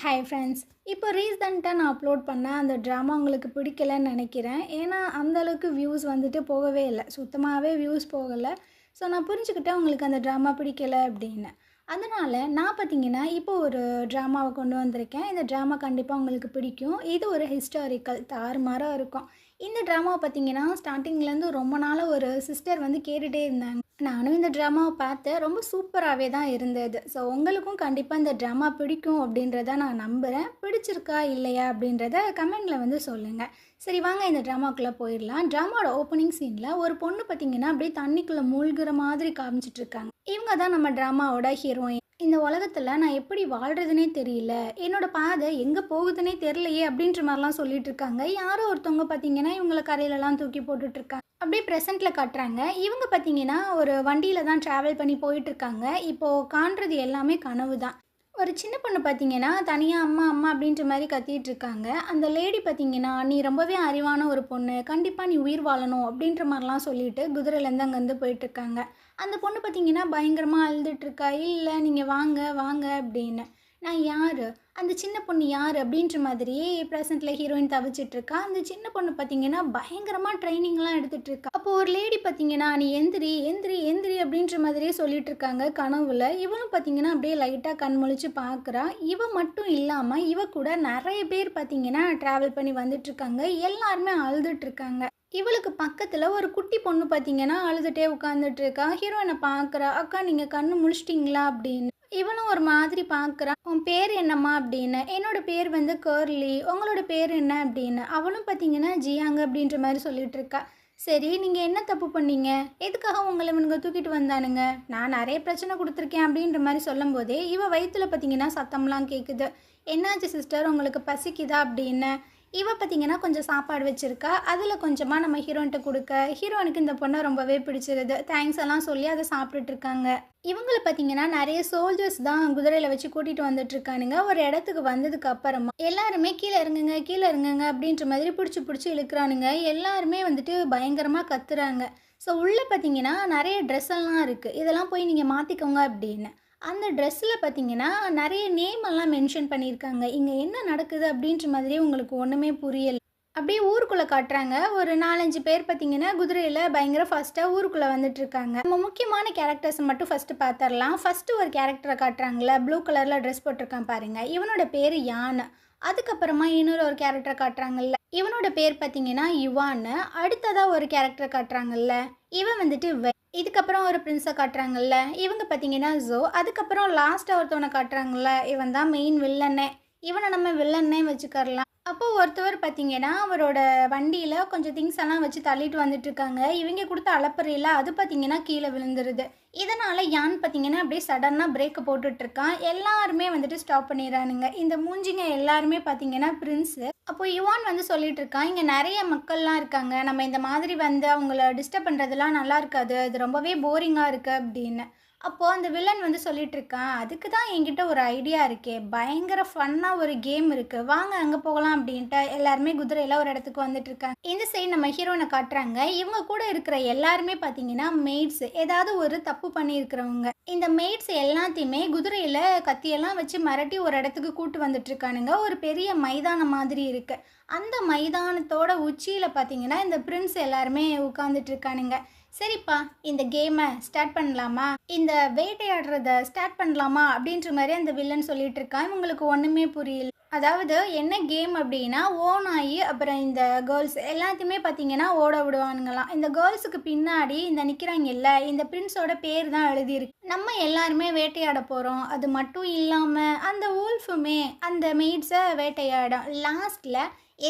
Hi friends. இப்போ ரீசெண்டாக நான் அப்லோட் பண்ணேன் அந்த ட்ராமா உங்களுக்கு பிடிக்கலன்னு நினைக்கிறேன். ஏன்னா அந்த அளவுக்கு வியூஸ் வந்துட்டு போகவே இல்லை, சுத்தமாகவே வியூஸ் போகலை. ஸோ நான் புரிஞ்சுக்கிட்டேன் உங்களுக்கு அந்த ட்ராமா பிடிக்கலை அப்படின்னு. அதனால் நான் பார்த்தீங்கன்னா இப்போ ஒரு ட்ராமாவை கொண்டு வந்திருக்கேன். இந்த ட்ராமா கண்டிப்பாக உங்களுக்கு பிடிக்கும். இது ஒரு ஹிஸ்டாரிக்கல் தாறுமாறாக இருக்கும். இந்த ட்ராமாவை பார்த்தீங்கன்னா ஸ்டார்டிங்லேருந்து ரொம்ப நாளாக ஒரு சிஸ்டர் வந்து கேட்டுகிட்டே இருந்தாங்க. நானும் இந்த ட்ராமாவை பார்த்தேன். ரொம்ப சூப்பராகவே தான் இருந்தது. ஸோ உங்களுக்கும் கண்டிப்பாக இந்த ட்ராமா பிடிக்கும் அப்படின்றத நான் நம்புகிறேன். பிடிச்சிருக்கா இல்லையா அப்படின்றத கமெண்டில் வந்து சொல்லுங்கள். சரி, வாங்க இந்த ட்ராமாக்குள்ளே போயிடலாம். ட்ராமாவோட ஓப்பனிங் சீனில் ஒரு பொண்ணு பார்த்திங்கன்னா அப்படியே தண்ணிக்குள்ளே மூழ்கிற மாதிரி காமிச்சிட்ருக்காங்க. இவங்க தான் நம்ம ட்ராமாவோட ஹீரோயின். இந்த உலகத்தில் நான் எப்படி வாழ்கிறதுனே தெரியல, என்னோட பாதை எங்கே போகுதுன்னே தெரியலையே அப்படின்ற மாதிரிலாம் சொல்லிட்டு இருக்காங்க. யாரோ ஒருத்தவங்க பார்த்தீங்கன்னா இவங்களை கரையிலலாம் தூக்கி போட்டுட்ருக்காங்க. அப்படியே ப்ரெசென்ட்டில் காட்டுறாங்க. இவங்க பார்த்தீங்கன்னா ஒரு வண்டியில் தான் ட்ராவல் பண்ணி போயிட்டுருக்காங்க. இப்போது காண்றது எல்லாமே கனவு தான். ஒரு சின்ன பொண்ணு பார்த்தீங்கன்னா தனியாக அம்மா அம்மா அப்படின்ற மாதிரி கத்திட்டு இருக்காங்க. அந்த லேடி பார்த்தீங்கன்னா நீ ரொம்பவே அறிவான ஒரு பொண்ணு, கண்டிப்பாக நீ உயிர் வாழணும் அப்படின்ற மாதிரிலாம் சொல்லிட்டு குதிரையிலேருந்து அங்கேருந்து போயிட்டுருக்காங்க. அந்த பொண்ணு பார்த்தீங்கன்னா பயங்கரமாக அழுதுட்டுருக்கா. இல்லை நீங்கள் வாங்க வாங்க அப்படின்னு. நான் யார், அந்த சின்ன பொண்ணு யார் அப்படின்ற மாதிரியே ப்ரெசென்ட்டில் ஹீரோயின் தவிச்சிட்ருக்கா. அந்த சின்ன பொண்ணு பார்த்தீங்கன்னா பயங்கரமாக ட்ரைனிங்லாம் எடுத்துகிட்ருக்கா. அப்போது ஒரு லேடி பார்த்தீங்கன்னா நீ எந்திரி எந்திரி எந்திரி அப்படின்ற மாதிரியே சொல்லிட்டு இருக்காங்க கனவுல. இவனும் பார்த்தீங்கன்னா அப்படியே லைட்டாக கண் முழிச்சு பார்க்குறா. இவ மட்டும் இல்லாமல் இவ கூட நிறைய பேர் பார்த்தீங்கன்னா ட்ராவல் பண்ணி வந்துட்டுருக்காங்க. எல்லாருமே அழுதுட்ருக்காங்க. இவளுக்கு பக்கத்தில் ஒரு குட்டி பொண்ணு பார்த்தீங்கன்னா அழுதுகிட்டே உட்காந்துட்ருக்கா. ஹீரோயினை பார்க்குறா. அக்கா நீங்கள் கண்ணு முழிச்சிட்டிங்களா அப்படின்னு. இவனும் ஒரு மாதிரி பார்க்குறா. உன் பேர் என்னம்மா அப்படின்னு. என்னோட பேர் வந்து கர்லி, உங்களோட பேர் என்ன அப்படின்னு. அவளும் பார்த்தீங்கன்னா ஜியாங்க அப்படின்ற மாதிரி சொல்லிட்டு இருக்கா. சரி, நீங்கள் என்ன தப்பு பண்ணீங்க, எதுக்காக உங்களை இவனுங்க தூக்கிட்டு வந்தானுங்க, நான் நிறைய பிரச்சனை கொடுத்துருக்கேன் அப்படின்ற மாதிரி சொல்லும் போதே இவ வயிற்றுல பார்த்தீங்கன்னா சத்தம்லாம் கேட்குது. என்னாச்சு சிஸ்டர், உங்களுக்கு பசிக்குதா அப்படின்னு. இவ பார்த்தீங்கன்னா கொஞ்சம் சாப்பாடு வச்சுருக்கா. அதில் கொஞ்சமாக நம்ம ஹீரோயின்ட்ட கொடுக்க ஹீரோயினுக்கு இந்த பொண்ணை ரொம்பவே பிடிச்சிருது. தேங்க்ஸ் எல்லாம் சொல்லி அதை சாப்பிட்டுட்ருக்காங்க. இவங்களை பார்த்தீங்கன்னா நிறைய சோல்ஜர்ஸ் தான் குதிரையில் வச்சு கூட்டிகிட்டு வந்துட்டுருக்கானுங்க. ஒரு இடத்துக்கு வந்ததுக்கு அப்புறமா எல்லாருமே கீழே இறங்குங்க கீழே இறங்குங்க அப்படின்ற மாதிரி பிடிச்சி பிடிச்சி இழுக்கிறானுங்க. எல்லாருமே வந்துட்டு பயங்கரமாக கத்துறாங்க. ஸோ உள்ளே பார்த்தீங்கன்னா நிறைய ட்ரெஸ் எல்லாம் இருக்குது, இதெல்லாம் போய் நீங்கள் மாற்றிக்கோங்க அப்படின்னு. அந்த ட்ரெஸ்ஸில் பார்த்தீங்கன்னா நிறைய நேம் எல்லாம் மென்ஷன் பண்ணியிருக்காங்க. இங்கே என்ன நடக்குது அப்படின்ற மாதிரியே உங்களுக்கு ஒன்றுமே புரியல. அப்படியே ஊருக்குள்ளே காட்டுறாங்க. ஒரு 4-5 பேர் பார்த்தீங்கன்னா குதிரையில் பயங்கர ஃபாஸ்ட்டாக ஊருக்குள்ளே வந்துட்டுருக்காங்க. நம்ம முக்கியமான கேரக்டர்ஸை மட்டும் ஃபஸ்ட்டு பார்த்துடலாம். ஃபஸ்ட்டு ஒரு கேரக்டரை காட்டுறாங்களே, ப்ளூ கலரில் ட்ரெஸ் போட்டிருக்கான் பாருங்கள், இவனோட பேர் யானை. அதுக்கப்புறமா இன்னொரு ஒரு கேரக்டரை காட்டுறாங்கல்ல, இவனோட பேர் பார்த்தீங்கன்னா யுவான்னு. அடுத்ததாக ஒரு கேரக்டரை காட்டுறாங்கல்ல, இவன் வந்துட்டு இதுக்கப்புறம் ஒரு பிரின்ஸை காட்டுறாங்கல்ல, இவங்க பார்த்தீங்கன்னா ஜோ. அதுக்கப்புறம் லாஸ்ட்டாக ஒருத்தவனை காட்டுறாங்கல்ல, இவன் தான் மெயின் வில்லனே. இவனை நம்ம வில்லன்னே வச்சுக்கரலாம். அப்போது ஒருத்தவர் பார்த்தீங்கன்னா அவரோட வண்டியில் கொஞ்சம் திங்ஸ் எல்லாம் வச்சு தள்ளிட்டு வந்துட்டுருக்காங்க. இவங்க கொடுத்த அளப்பறையில் அது பார்த்தீங்கன்னா கீழே விழுந்துருது. இதனால் யான் பார்த்தீங்கன்னா அப்படியே சடனாக பிரேக்கை போட்டுட்ருக்கான். எல்லாருமே வந்துட்டு ஸ்டாப் பண்ணிடுறானுங்க. இந்த மூஞ்சிங்க எல்லாருமே பார்த்தீங்கன்னா பிரின்ஸு. அப்போ யுவான் வந்து சொல்லிட்டு இருக்கான், இங்கே நிறைய மக்கள்லாம் இருக்காங்க, நம்ம இந்த மாதிரி வந்து அவங்கள டிஸ்டர்ப் பண்ணுறதுலாம் நல்லா இருக்காது, அது ரொம்பவே போரிங்காக இருக்குது அப்படின்னு. அப்போது அந்த வில்லன் வந்து சொல்லிட்டு இருக்கான், அதுக்கு தான் என்கிட்ட ஒரு ஐடியா இருக்கே, பயங்கர ஃபன்னாக ஒரு கேம் இருக்குது, வாங்க அங்கே போகலாம் அப்படின்ட்டு எல்லாருமே குதிரையில் ஒரு இடத்துக்கு வந்துட்டு இருக்காங்க. இந்த சைடு நம்ம ஹீரோனை காட்டுறாங்க. இவங்க கூட இருக்கிற எல்லாருமே பார்த்தீங்கன்னா மெய்ட்ஸ், ஏதாவது ஒரு தப்பு பண்ணியிருக்கிறவங்க. இந்த மெய்ட்ஸ் எல்லாத்தையுமே குதிரையில் கத்தியெல்லாம் வச்சு மிரட்டி ஒரு இடத்துக்கு கூட்டு வந்துட்டு இருக்கானுங்க. ஒரு பெரிய மைதானம் மாதிரி இருக்கு. அந்த மைதானத்தோட உச்சியில் பார்த்தீங்கன்னா இந்த பிரின்ஸ் எல்லாருமே உட்காந்துட்டு இருக்கானுங்க. சரிப்பா, இந்த கேமை ஸ்டார்ட் பண்ணலாமா, இந்த வேட்டையாடுறத ஸ்டார்ட் பண்ணலாமா அப்படின்ற மாதிரி அந்த வில்லன் சொல்லிட்டு இருக்கான். இவங்களுக்கு ஒன்றுமே புரியல. அதாவது என்ன கேம் அப்படின்னா, ஓனாயி அப்புறம் இந்த கேர்ள்ஸ் எல்லாத்தையுமே பார்த்தீங்கன்னா ஓட விடுவானுங்களாம். இந்த கேர்ள்ஸுக்கு பின்னாடி இந்த நிற்கிறாங்கல்ல, இந்த பிரின்ஸோட பேர் தான் எழுதியிருக்கு. நம்ம எல்லாருமே வேட்டையாட போகிறோம். அது மட்டும் இல்லாமல் அந்த ஊல்ஃபுமே அந்த மெய்ட்ஸை வேட்டையாடும். லாஸ்ட்டில்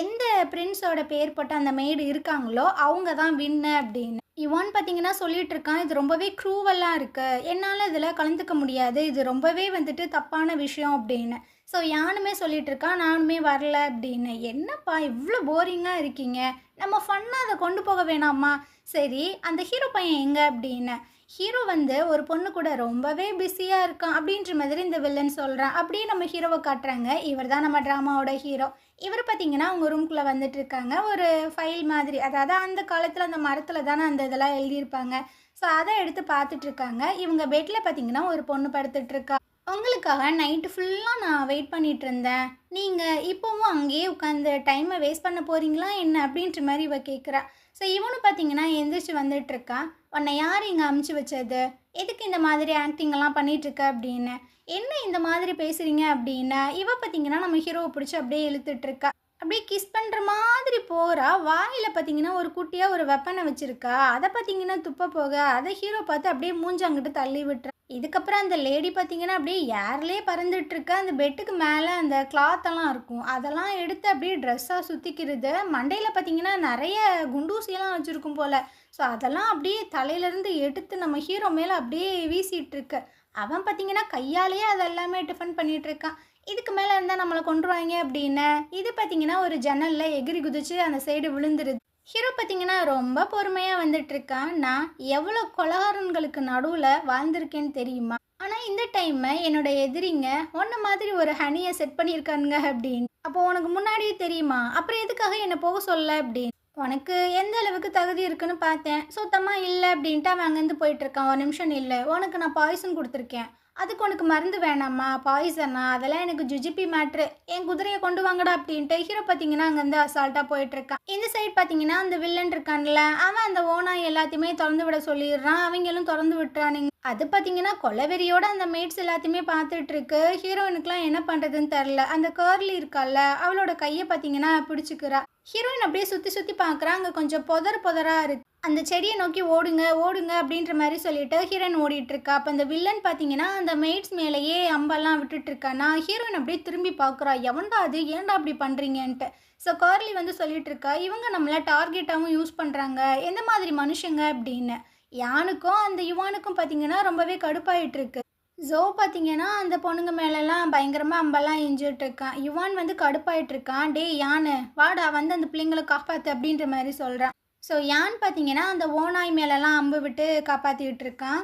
எந்த பிரின்ஸோட பேர் போட்ட அந்த மெய்டு இருக்காங்களோ அவங்க தான் வின்னு அப்படின்னு இவான் பார்த்தீங்கன்னா சொல்லிட்டு இருக்கான். இது ரொம்பவே க்ரூவலாக இருக்குது, என்னால் இதில் கலந்துக்க முடியாது, இது ரொம்பவே வந்துட்டு தப்பான விஷயம் அப்படின்னு. ஸோ யானுமே சொல்லிட்டு இருக்கான், நானுமே வரல அப்படின்னு. என்னப்பா இவ்வளோ போரிங்காக இருக்கீங்க, நம்ம ஃபன்னாக அதை கொண்டு போக வேணாமா. சரி, அந்த ஹீரோ பையன் எங்கே அப்படின்னு. ஹீரோ வந்து ஒரு பொண்ணு கூட ரொம்பவே பிஸியாக இருக்கான் அப்படின்ற மாதிரி இந்த வில்லன் சொல்கிறான். அப்படியே நம்ம ஹீரோவை காட்டுறாங்க. இவர் தான் நம்ம ட்ராமாவோட ஹீரோ. இவர் பார்த்தீங்கன்னா அவங்க ரூம்குள்ளே வந்துட்டு இருக்காங்க. ஒரு ஃபைல் மாதிரி, அதாவது அந்த காலத்தில் அந்த மரத்தில் தானே அந்த இதெல்லாம் எழுதியிருப்பாங்க. ஸோ அதை எடுத்து பார்த்துட்ருக்காங்க. இவங்க பெட்டில் பார்த்தீங்கன்னா ஒரு பொண்ணு படுத்துட்ருக்கா. உங்களுக்காக நைட்டு ஃபுல்லாக நான் வெயிட் பண்ணிட்டு இருந்தேன். நீங்கள் இப்போவும் அங்கேயே உட்காந்து டைமை வேஸ்ட் பண்ண போறீங்களா என்ன அப்படின்ற மாதிரி இவ கேட்குறா. ஸோ இவனும் பார்த்தீங்கன்னா எந்திரிச்சு வந்துட்டுருக்கான். உன்னை யார் இங்கே அமுச்சு வச்சது? எதுக்கு இந்த மாதிரி ஆக்டிங்கெல்லாம் பண்ணிகிட்ருக்க அப்படின்னு. என்ன இந்த மாதிரி பேசுகிறீங்க அப்படின்னா இவ பார்த்தீங்கன்னா நம்ம ஹீரோவை பிடிச்சி அப்படியே இழுத்துட்ருக்கா. அப்படியே கிஸ் பண்ணுற மாதிரி போகிறா. வாயில் பார்த்தீங்கன்னா ஒரு குட்டியாக ஒரு வெப்பனை வச்சுருக்கா. அதை பார்த்தீங்கன்னா துப்ப போக அதை ஹீரோ பார்த்து அப்படியே மூஞ்சாங்கிட்டு தள்ளி விட்டுறா. இதுக்கப்புறம் அந்த லேடி பார்த்தீங்கன்னா அப்படியே ஏர்லேயே பறந்துட்டுருக்க. அந்த பெட்டுக்கு மேலே அந்த கிளாத்தெல்லாம் இருக்கும், அதெல்லாம் எடுத்து அப்படியே ட்ரெஸ்ஸாக சுற்றிக்கிறது. மண்டையில் பார்த்தீங்கன்னா நிறைய குண்டூசியெல்லாம் வச்சுருக்கும் போல். ஸோ அதெல்லாம் அப்படியே தலையிலேருந்து எடுத்து நம்ம ஹீரோ மேலே அப்படியே வீசிகிட்ருக்கு. அவன் பார்த்தீங்கன்னா கையாலேயே அதெல்லாமே டிஃபன் பண்ணிகிட்ருக்கான். இதுக்கு மேலே இருந்தால் நம்மளை கொண்டுருவாங்க அப்படின்னு இது பார்த்தீங்கன்னா ஒரு ஜன்னலில் எகிரி குதிச்சு அந்த சைடு விழுந்துருது. ஹீரோ பார்த்தீங்கன்னா ரொம்ப பொறுமையாக வந்துட்டுருக்கான். நான் எவ்வளோ கொலகாரன்களுக்கு நடுவில் வாழ்ந்திருக்கேன்னு தெரியுமா? ஆனால் இந்த டைம் என்னோட எதிரிங்க ஒன்றை மாதிரி ஒரு ஹனியை செட் பண்ணியிருக்கானுங்க அப்படின்னு. அப்போ உனக்கு முன்னாடியே தெரியுமா? அப்புறம் எதுக்காக என்னை போக சொல்ல அப்படின்னு. உனக்கு எந்த அளவுக்கு தகுதி இருக்குன்னு பார்த்தேன். சுத்தமாக இல்லை அப்படின்ட்டு அவன் அங்கேருந்து போயிட்டுருக்கான். ஒரு நிமிஷம் இல்லை, உனக்கு நான் பாய்சன் கொடுத்துருக்கேன், அதுக்கு உனக்கு மருந்து வேணாமா? பாய்சனா? அதெல்லாம் எனக்கு ஜுஜிபி மேட்ரு, என் குதிரையை கொண்டு வாங்கடா அப்படின்ட்டு ஹீரோ பார்த்தீங்கன்னா அங்கேருந்து அசால்ட்டாக போயிட்டுருக்கான். இந்த சைடு பார்த்தீங்கன்னா அந்த வில்லன் இருக்கான்ல, அவன் அந்த ஓனாய் எல்லாத்தையுமே திறந்து விட சொல்லிடுறான். அவங்களும் திறந்து விட்டுறானுங்க. அது பார்த்தீங்கன்னா கொலவெறியோட அந்த மேட்ஸ் எல்லாத்தையுமே பார்த்துட்ருக்கு. ஹீரோயினுக்குலாம் என்ன பண்ணுறதுன்னு தெரில. அந்த கர்லி இருக்கால, அவளோட கையை பார்த்தீங்கன்னா பிடிச்சிக்கிறா. ஹீரோயின் அப்படியே சுற்றி சுற்றி பார்க்குறா. அங்கே கொஞ்சம் புதராக இருக்குது. அந்த செடியை நோக்கி ஓடுங்க ஓடுங்க அப்படின்ற மாதிரி சொல்லிட்டு ஹீரோயின் ஓடிட்டுருக்கா. அப்போ அந்த வில்லன் பார்த்தீங்கன்னா அந்த மெய்ட்ஸ் மேலேயே அம்பெல்லாம் விட்டுட்டுருக்கானா. ஹீரோயின் அப்படியே திரும்பி பார்க்குறா, எவன்டா அது, ஏன்டா அப்படி பண்ணுறீங்கன்ட்டு. ஸோ கார்லி வந்து சொல்லிட்டு இருக்கா, இவங்க நம்மளை டார்கெட்டாகவும் யூஸ் பண்ணுறாங்க, எந்த மாதிரி மனுஷங்க அப்படின்னு. யானுக்கும் அந்த யுவானுக்கும் பார்த்தீங்கன்னா ரொம்பவே கடுப்பாயிட்டுருக்கு. ஜோ பார்த்தீங்கன்னா அந்த பொண்ணுங்க மேலெல்லாம் பயங்கரமாக அம்பெல்லாம் எஞ்சிட்ருக்கான். யுவான் வந்து கடுப்பாயிட்ருக்கான். டே யானு வாடா வந்து அந்த பிள்ளைங்களை காப்பாற்று அப்படின்ற மாதிரி சொல்கிறான். ஸோ யான் பார்த்தீங்கன்னா அந்த ஓனாய் மேலெல்லாம் அம்பு விட்டு காப்பாற்றிக்கிட்டு இருக்கான்.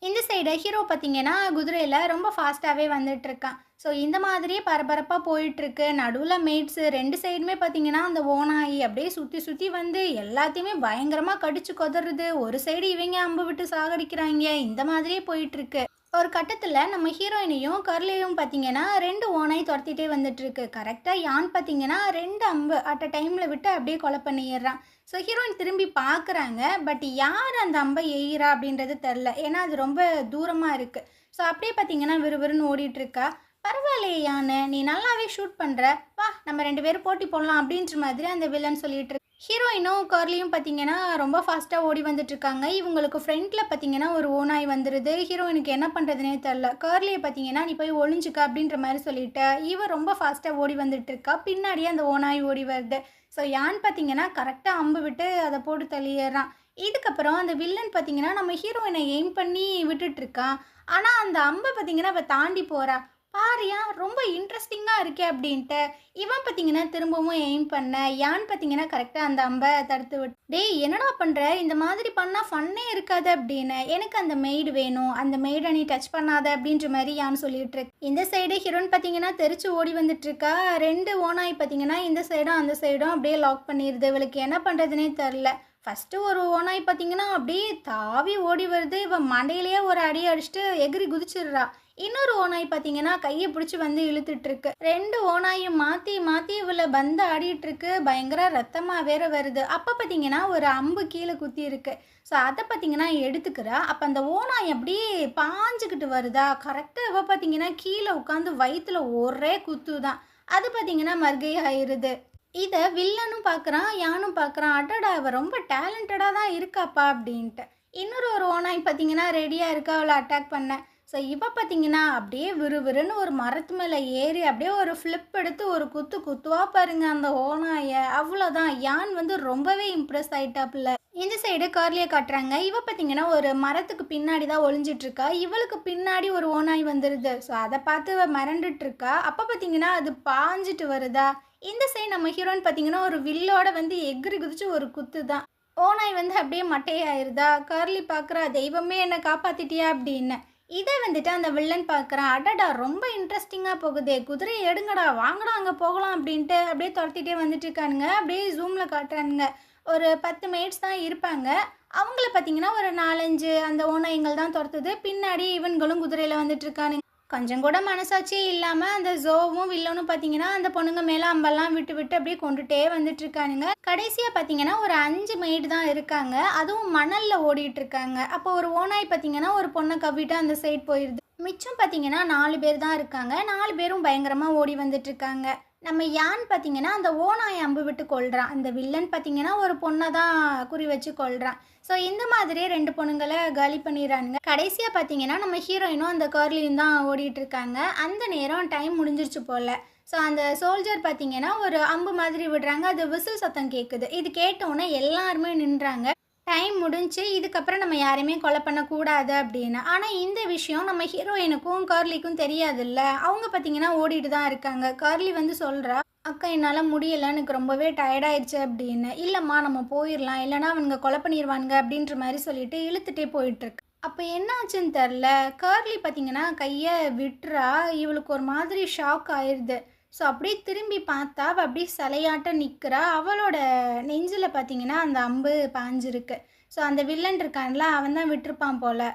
இந்த சைடு ஹீரோ பார்த்தீங்கன்னா குதிரையில் ரொம்ப ஃபாஸ்ட்டாகவே வந்துட்டுருக்கான். ஸோ இந்த மாதிரியே பரபரப்பாக போயிட்டுருக்கு. நடுவில் மேட்ஸு ரெண்டு சைடுமே பார்த்தீங்கன்னா அந்த ஓனாயி அப்படியே சுற்றி சுற்றி வந்து எல்லாத்தையுமே பயங்கரமாக கடிச்சு கொதறுது. ஒரு சைடு இவங்க அம்பு விட்டு சாகடிக்கிறாங்க. இந்த மாதிரியே போயிட்டுருக்கு. ஒரு கட்டத்தில் நம்ம ஹீரோயினையும் கர்லியும் பார்த்தீங்கன்னா ரெண்டு ஓனாய் துரத்திட்டே வந்துட்டுருக்கு. கரெக்டாக யான் பார்த்தீங்கன்னா ரெண்டு அம்பு அட் அ டைமில் விட்டு அப்படியே கொலை பண்ணிடுறான். ஸோ ஹீரோயின் திரும்பி பார்க்குறாங்க. பட் யார் அந்த அம்பை எய்கிறா அப்படின்றது தெரில, ஏன்னா அது ரொம்ப தூரமாக இருக்குது. ஸோ அப்படியே பார்த்தீங்கன்னா விறுவிறுன்னு ஓடிட்டுருக்கா. பரவாயில்லையே யானை, நீ நல்லாவே ஷூட் பண்ணுற, வா நம்ம ரெண்டு பேரும் போட்டி போடலாம் அப்படின்ற மாதிரி அந்த வில்லன் சொல்லிட்டு இருக்கு. ஹீரோயினும் கர்லியும் பார்த்தீங்கன்னா ரொம்ப ஃபாஸ்ட்டாக ஓடி வந்துட்டுருக்காங்க. இவங்களுக்கு ஃப்ரண்ட்டில் பார்த்தீங்கன்னா ஒரு ஓனாய் வந்துடுது. ஹீரோயினுக்கு என்ன பண்ணுறதுனே தெரில. கர்லியை பார்த்தீங்கன்னா நீ போய் ஒளிஞ்சுக்க அப்படின்ற மாதிரி சொல்லிட்டு இவ ரொம்ப ஃபாஸ்ட்டாக ஓடி வந்துட்டுருக்கா. பின்னாடியே அந்த ஓனாய் ஓடி வருது. ஸோ யான் பார்த்தீங்கன்னா கரெக்டாக அம்பு விட்டு அதை போட்டு தள்ளிடுறான். இதுக்கப்புறம் அந்த வில்லன் பார்த்தீங்கன்னா நம்ம ஹீரோயினை எய்ம் பண்ணி விட்டுட்ருக்கான். ஆனால் அந்த அம்பை பார்த்தீங்கன்னா அவள் தாண்டி போகிறா. பாரியா ரொம்ப இன்ட்ரெஸ்டிங்காக இருக்கே அப்படின்ட்டு இவன் பார்த்தீங்கன்னா திரும்பவும் எய்ம் பண்ண யான் பார்த்தீங்கன்னா கரெக்டாக அந்த அம்பை தடுத்து விட்டு, டேய் என்னடா பண்ணுற, இந்த மாதிரி பண்ணால் ஃபன்னே இருக்காது அப்படின்னு. எனக்கு அந்த மெய்டு வேணும், அந்த மெய்டை நீ டச் பண்ணாத அப்படின்ற மாதிரி யான் சொல்லிட்டு இருக்கு. இந்த சைடு ஹீரோயின் பார்த்தீங்கன்னா தெரிச்சு ஓடி வந்துட்டுருக்கா. ரெண்டு ஓனாய் பார்த்தீங்கன்னா இந்த சைடும் அந்த சைடும் அப்படியே லாக் பண்ணிடுது. இவளுக்கு என்ன பண்ணுறதுனே தெரில. ஃபஸ்ட்டு ஒரு ஓனாய் பார்த்தீங்கன்னா அப்படியே தாவி ஓடி வருது. இவன் மண்டையிலேயே ஒரு அடி அடிச்சுட்டு எகிரி குதிச்சிடுறா. இன்னொரு ஓனாய் பார்த்தீங்கன்னா கையை பிடிச்சி வந்து இழுத்துட்ருக்கு. ரெண்டு ஓனாயும் மாற்றி மாற்றி இவளை பந்து ஆடிட்டுருக்கு. பயங்கர ரத்தமாக வேற வருது. அப்போ பார்த்தீங்கன்னா ஒரு அம்பு கீழே குத்தி இருக்கு. ஸோ அதை பார்த்தீங்கன்னா எடுத்துக்கிறா. அப்போ அந்த ஓனாய் அப்படியே பாஞ்சுக்கிட்டு வருதா. கரெக்டாக இவ பார்த்தீங்கன்னா கீழே உட்காந்து வயிற்றுல ஒரே குத்து தான். அது பார்த்தீங்கன்னா மர்கை ஆயிடுது. இதை வில்லனும் பார்க்குறான், யானும் பார்க்குறான். அடடா அவ ரொம்ப டேலண்டடாக தான் இருக்காப்பா அப்படின்ட்டு. இன்னொரு ஓனாய் பார்த்தீங்கன்னா ரெடியாக இருக்கா அவளை அட்டாக் பண்ண. ஸோ இப்போ பார்த்தீங்கன்னா அப்படியே விறுவிறுன்னு ஒரு மரத்து மேலே ஏறி அப்படியே ஒரு ஃப்ளிப் எடுத்து ஒரு குத்து குத்துவா பாருங்க அந்த ஓனாயை. அவ்வளோதான், யான் வந்து ரொம்பவே இம்ப்ரெஸ் ஆகிட்டாப்புல. இந்த சைடு கார்லியை காட்டுறாங்க. இவ பார்த்தீங்கன்னா ஒரு மரத்துக்கு பின்னாடி தான் ஒளிஞ்சிட்ருக்கா. இவளுக்கு பின்னாடி ஒரு ஓனாய் வந்துடுது. ஸோ அதை பார்த்து இவ மிரண்டுட்ருக்கா. அப்போ பார்த்தீங்கன்னா அது பாஞ்சிட்டு வருதா. இந்த சைடு நம்ம ஹீரோயின் பார்த்தீங்கன்னா ஒரு வில்லோட வந்து எகிரி குதிச்சு ஒரு குத்து தான். ஓனாய் வந்து அப்படியே மட்டையாயிருதா. கார்லி பார்க்குறா, தெய்வமே என்னை காப்பாற்றிட்டியா அப்படின்னு. இதை வந்துட்டு அந்த வில்லன் பார்க்குறான். அடடா ரொம்ப இன்ட்ரெஸ்டிங்காக போகுதே, குதிரையை எடுங்கடா வாங்கடா அங்கே போகலாம் அப்படின்ட்டு அப்படியே துரத்திட்டே வந்துட்டு இருக்கானுங்க. அப்படியே ஜூமில் காட்டுறானுங்க. ஒரு 10 மேட்ஸ் தான் இருப்பாங்க. அவங்கள பார்த்தீங்கன்னா ஒரு 4-5 அந்த ஓநாய்கள் தான் துரத்துது. பின்னாடி இவன்களும் குதிரையில் வந்துட்டு இருக்கானுங்க. கொஞ்சம் கூட மனசாட்சியே இல்லாமல் அந்த ஜோவும் வில்லனும் பார்த்தீங்கன்னா அந்த பொண்ணுங்க மேலே அம்பெல்லாம் விட்டு விட்டு அப்படியே கொண்டுட்டே வந்துட்டு இருக்கானுங்க. கடைசியாக பார்த்தீங்கன்னா ஒரு 5 மெய்டு தான் இருக்காங்க, அதுவும் மணலில் ஓடிட்டு இருக்காங்க. அப்போ ஒரு ஓனாய் பார்த்தீங்கன்னா ஒரு பொண்ணை கவ்விட்டு அந்த சைடு போயிடுது. மிச்சம் பார்த்தீங்கன்னா 4 பேர் தான் இருக்காங்க. 4 பேரும் பயங்கரமாக ஓடி வந்துட்டு இருக்காங்க. நம்ம யான் பார்த்தீங்கன்னா அந்த ஓனாயை அம்பு விட்டு கொள்றான். அந்த வில்லன் பார்த்தீங்கன்னா ஒரு பொண்ணை தான் குறி வச்சு கொள்றான். ஸோ இந்த மாதிரியே 2 பொண்ணுங்களை காலி பண்ணிடுறானுங்க. கடைசியாக பார்த்தீங்கன்னா நம்ம ஹீரோயினும் அந்த கர்லியும் தான் ஓடிட்டு இருக்காங்க. அந்த நேரம் டைம் முடிஞ்சிருச்சு போல். ஸோ அந்த சோல்ஜர் பார்த்தீங்கன்னா ஒரு அம்பு மாதிரி விடுறாங்க, அது விசில் சத்தம் கேட்குது. இது கேட்டவுடனே எல்லாருமே நின்றாங்க. டைம் முடிஞ்சு, இதுக்கப்புறம் நம்ம யாரையுமே கொலை பண்ணக்கூடாது அப்படின்னு. ஆனால் இந்த விஷயம் நம்ம ஹீரோயினுக்கும் கர்லிக்கும் தெரியாதுல்ல. அவங்க பார்த்தீங்கன்னா ஓடிட்டு தான் இருக்காங்க. கர்லி வந்து சொல்கிறா, அக்கா என்னால் முடியலை, எனக்கு ரொம்பவே டயர்டாயிடுச்சு அப்படின்னு. இல்லைம்மா நம்ம போயிடலாம், இல்லைனா அவனுங்க கொலை பண்ணிடுவானுங்க அப்படின்ற மாதிரி சொல்லிட்டு இழுத்துட்டே போயிட்டுருக்கு. அப்போ என்ன ஆச்சுன்னு தெரில, கர்லி பார்த்தீங்கன்னா கையை விட்டுறா. இவளுக்கு ஒரு மாதிரி ஷாக் ஆயிடுது. ஸோ அப்படியே திரும்பி பார்த்தா அவள் அப்படியே சிலையாட்டம் நிற்கிறா. அவளோட நெஞ்சில் பார்த்தீங்கன்னா அந்த அம்பு பாஞ்சிருக்கு. ஸோ அந்த வில்லன் இருக்கான்ல, அவன் தான் விட்டுருப்பான் போல்.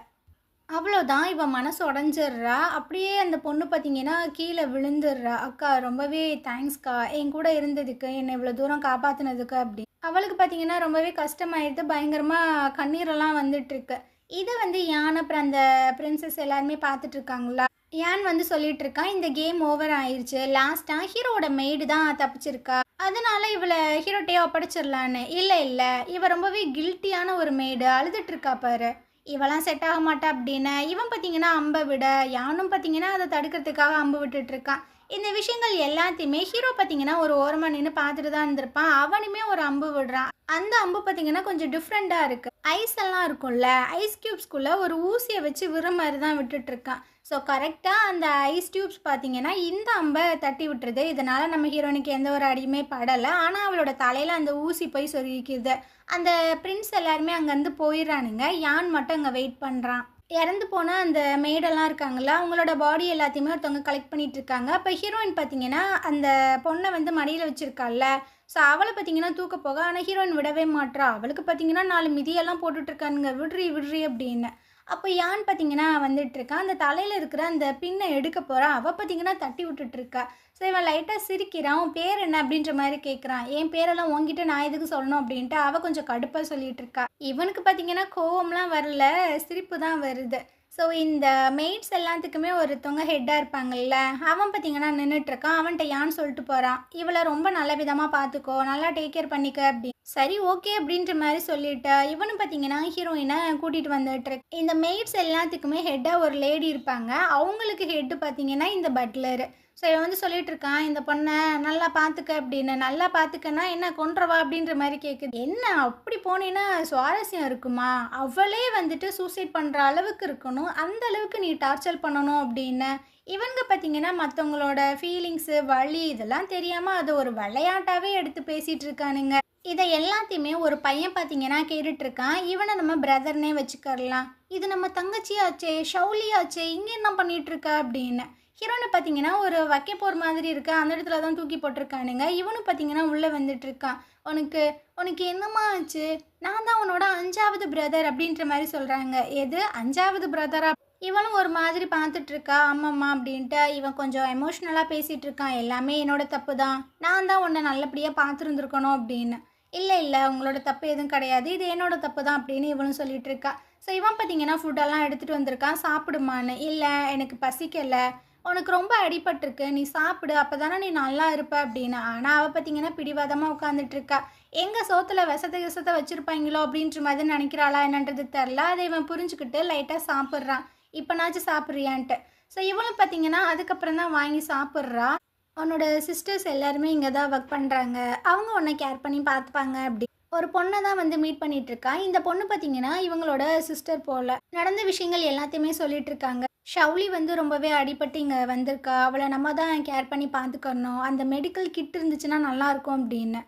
அவ்வளோதான், இவன் மனசு உடஞ்சிட்றா. அப்படியே அந்த பொண்ணு பார்த்தீங்கன்னா கீழே விழுந்துடுறா. அக்கா ரொம்பவே தேங்க்ஸ்க்கா, என் கூட இருந்ததுக்கு, என்னை இவ்வளோ தூரம் காப்பாற்றினதுக்கு அப்படி. அவளுக்கு பார்த்தீங்கன்னா ரொம்பவே கஷ்டமாயிடுது, பயங்கரமாக கண்ணீரெல்லாம் வந்துட்டுருக்கு. இதை வந்து யான் அப்புறம் அந்த பிரின்சஸ் எல்லாருமே பார்த்துட்ருக்காங்களா. யான் வந்து சொல்லிட்டு இருக்கான், இந்த கேம் ஓவர் ஆயிடுச்சு, லாஸ்ட்டாக ஹீரோட மெய்டு தான் தப்பிச்சிருக்கா, அதனால இவளை ஹீரோட்டையே ஒப்படைச்சிடலான்னு. இல்லை இல்லை, இவ ரொம்பவே கில்ட்டியான ஒரு மெய்டு, அழுதுட்டு இருக்கா பாரு, இவெல்லாம் செட் ஆக மாட்டா அப்படின்னு. இவன் பார்த்தீங்கன்னா அம்பை விட, யானும் பார்த்தீங்கன்னா அதை தடுக்கிறதுக்காக அம்பு விட்டுட்ருக்கான். இந்த விஷயங்கள் எல்லாத்தையுமே ஹீரோ பார்த்தீங்கன்னா ஒரு ஓரமாக நின்று பார்த்துட்டு தான் இருந்திருப்பான். அவனுமே ஒரு அம்பு விடுறான். அந்த அம்பு பார்த்தீங்கன்னா கொஞ்சம் டிஃப்ரெண்ட்டாக இருக்குது. ஐஸ் எல்லாம் இருக்கும்ல, ஐஸ் க்யூப்ஸ்குள்ளே ஒரு ஊசியை வச்சு விடுற மாதிரி தான் விட்டுட்ருக்கான். ஸோ கரெக்டாக அந்த ஐஸ் டியூப்ஸ் பார்த்தீங்கன்னா இந்த அம்பை தட்டி விட்டுருது. இதனால் நம்ம ஹீரோனுக்கு எந்த ஒரு அடியுமே படலை. ஆனால் அவளோட தலையில் அந்த ஊசி போய் சொருகிக்குது. அந்த பிரின்ஸ் எல்லாருமே அங்கேருந்து போயிடுறானுங்க. யான் மட்டும் அங்கே வெயிட் பண்ணுறான். இறந்து போனால் அந்த மெய்டெல்லாம் இருக்காங்களா, அவங்களோட பாடி எல்லாத்தையுமே ஒருத்தவங்க கலெக்ட் பண்ணிகிட்டு இருக்காங்க. அப்போ ஹீரோயின் பார்த்தீங்கன்னா அந்த பொண்ணை வந்து மடியில் வச்சுருக்காள்ல, ஸோ அவளை பார்த்தீங்கன்னா தூக்க போக, ஆனால் ஹீரோயின் விடவே மாட்றா. அவளுக்கு பார்த்தீங்கன்னா 4 மிதியெல்லாம் போட்டுட்ருக்கானுங்க, விட்ரி விட்ரி அப்படின்னு. அப்போ யான் பார்த்தீங்கன்னா வந்துட்டுருக்கான். அந்த தலையில் இருக்கிற அந்த பின்னை எடுக்க போகிறான். அவள் பார்த்தீங்கன்னா தட்டி விட்டுட்ருக்கா. ஸோ இவன் லைட்டாக சிரிக்கிறான். உன் பேர் என்ன அப்படின்ற மாதிரி கேட்குறான். என் பேரெல்லாம் உங்ககிட்ட நான் எதுக்கு சொல்லணும் அப்படின்ட்டு அவள் கொஞ்சம் கடுப்பாக சொல்லிகிட்டு இருக்கா. இவனுக்கு பார்த்தீங்கன்னா கோவம்லாம் வரல, சிரிப்பு தான் வருது. ஸோ இந்த மெய்ட்ஸ் எல்லாத்துக்குமே ஒருத்தவங்க ஹெட்டாக இருப்பாங்கல்ல, அவன் பார்த்தீங்கன்னா நின்றுட்டுருக்கான். அவன்கிட்ட யான்னு சொல்லிட்டு போகிறான், இவளை ரொம்ப நல்ல விதமாக பார்த்துக்கோ, நல்லா டேக் கேர் பண்ணிக்க அப்படி. சரி ஓகே அப்படின்ற மாதிரி சொல்லிட்டு இவனும் பார்த்தீங்கன்னா ஹீரோயினை கூட்டிகிட்டு வந்துட்டுருக்கு. இந்த மெய்ட்ஸ் எல்லாத்துக்குமே ஹெட்டாக ஒரு லேடி இருப்பாங்க. அவங்களுக்கு ஹெட்டு பார்த்தீங்கன்னா இந்த பட்லரு. ஸோ இவன் வந்து சொல்லிட்டு இருக்கான், இந்த பொண்ணை நல்லா பார்த்துக்க அப்படின்னு. நல்லா பார்த்துக்கன்னா என்ன கொன்றவா அப்படின்ற மாதிரி கேட்குது. என்ன அப்படி போனீங்கன்னா சுவாரஸ்யம் இருக்குமா, அவளே வந்துட்டு சூசைட் பண்ணுற அளவுக்கு இருக்கணும், அந்த அளவுக்கு நீ டார்ச்சர் பண்ணணும் அப்படின்னு. இவங்க பார்த்தீங்கன்னா மற்றவங்களோட ஃபீலிங்ஸு வலி இதெல்லாம் தெரியாமல் அதை ஒரு விளையாட்டாகவே எடுத்து பேசிகிட்டு இருக்கானுங்க. இதை எல்லாத்தையுமே ஒரு பையன் பார்த்தீங்கன்னா கேட்டுட்ருக்கான். இவனை நம்ம பிரதர்னே வச்சுக்கரலாம், இது நம்ம தங்கச்சியாச்சே, ஷவுலியாச்சே, இங்கே என்ன பண்ணிகிட்ருக்கா அப்படின்னு. ஹீரோனை பார்த்தீங்கன்னா ஒரு வைக்க போகிற மாதிரி இருக்கா, அந்த இடத்துல தான் தூக்கி போட்டிருக்கானுங்க. இவனு பார்த்தீங்கன்னா உள்ளே வந்துட்டுருக்கான். உனக்கு உனக்கு என்னம்மா ஆச்சு, நான் தான் உன்னோட 5வது பிரதர் அப்படின்ற மாதிரி சொல்கிறாங்க. எது 5வது பிரதரா? இவனும் ஒரு மாதிரி பார்த்துட்ருக்கா. ஆமாம்மா அப்படின்ட்டு. இவன் கொஞ்சம் எமோஷ்னலாக பேசிகிட்டு இருக்கான். எல்லாமே என்னோட தப்பு தான், நான் தான் உன்னை நல்லபடியாக பார்த்துருந்துருக்கணும் அப்படின்னு. இல்லை இல்லை, உங்களோட தப்பு எதுவும் கிடையாது, இது என்னோட தப்பு தான் அப்படின்னு இவனும் சொல்லிட்டு இருக்கா. ஸோ இவன் பார்த்தீங்கன்னா ஃபுட்டெல்லாம் எடுத்துகிட்டு வந்திருக்கான், சாப்பிடுமான்னு. இல்லை எனக்கு பசிக்கலை, உனக்கு ரொம்ப அடிபட்டிருக்கு, நீ சாப்பிடு, அப்போ தானே நீ நல்லா இருப்ப அப்படின்னு. ஆனால் அவள் பார்த்தீங்கன்னா பிடிவாதமாக உட்காந்துட்ருக்கா. எங்கள் சோத்தில் விஷத்தை வச்சுருப்பாங்களோ அப்படின்ற மாதிரி நினைக்கிறாளா என்னன்றது தெரில. அதை இவன் புரிஞ்சுக்கிட்டு லைட்டாக சாப்பிட்றான். இப்போனாச்சும் சாப்பிட்றியான்ட்டு. ஸோ இவளும் பார்த்தீங்கன்னா அதுக்கப்புறம் தான் வாங்கி சாப்பிட்றா. உன்னோட சிஸ்டர்ஸ் எல்லாருமே இங்கே தான் ஒர்க் பண்ணுறாங்க, அவங்க உன்னை கேர் பண்ணி பார்த்துப்பாங்க அப்படி. ஒரு பொண்ணை தான் வந்து மீட் பண்ணிகிட்ருக்கா. இந்த பொண்ணு பார்த்தீங்கன்னா இவங்களோட சிஸ்டர் போல். நடந்த விஷயங்கள் எல்லாத்தையுமே சொல்லிட்டு இருக்காங்க. ஷவுலி வந்து ரொம்பவே அடிபட்டு இங்கே வந்திருக்கா, அவளை நம்ம தான் கேர் பண்ணி பார்த்துக்கணும், அந்த மெடிக்கல் கிட் இருந்துச்சுன்னா நல்லாயிருக்கும் அப்படின்னு.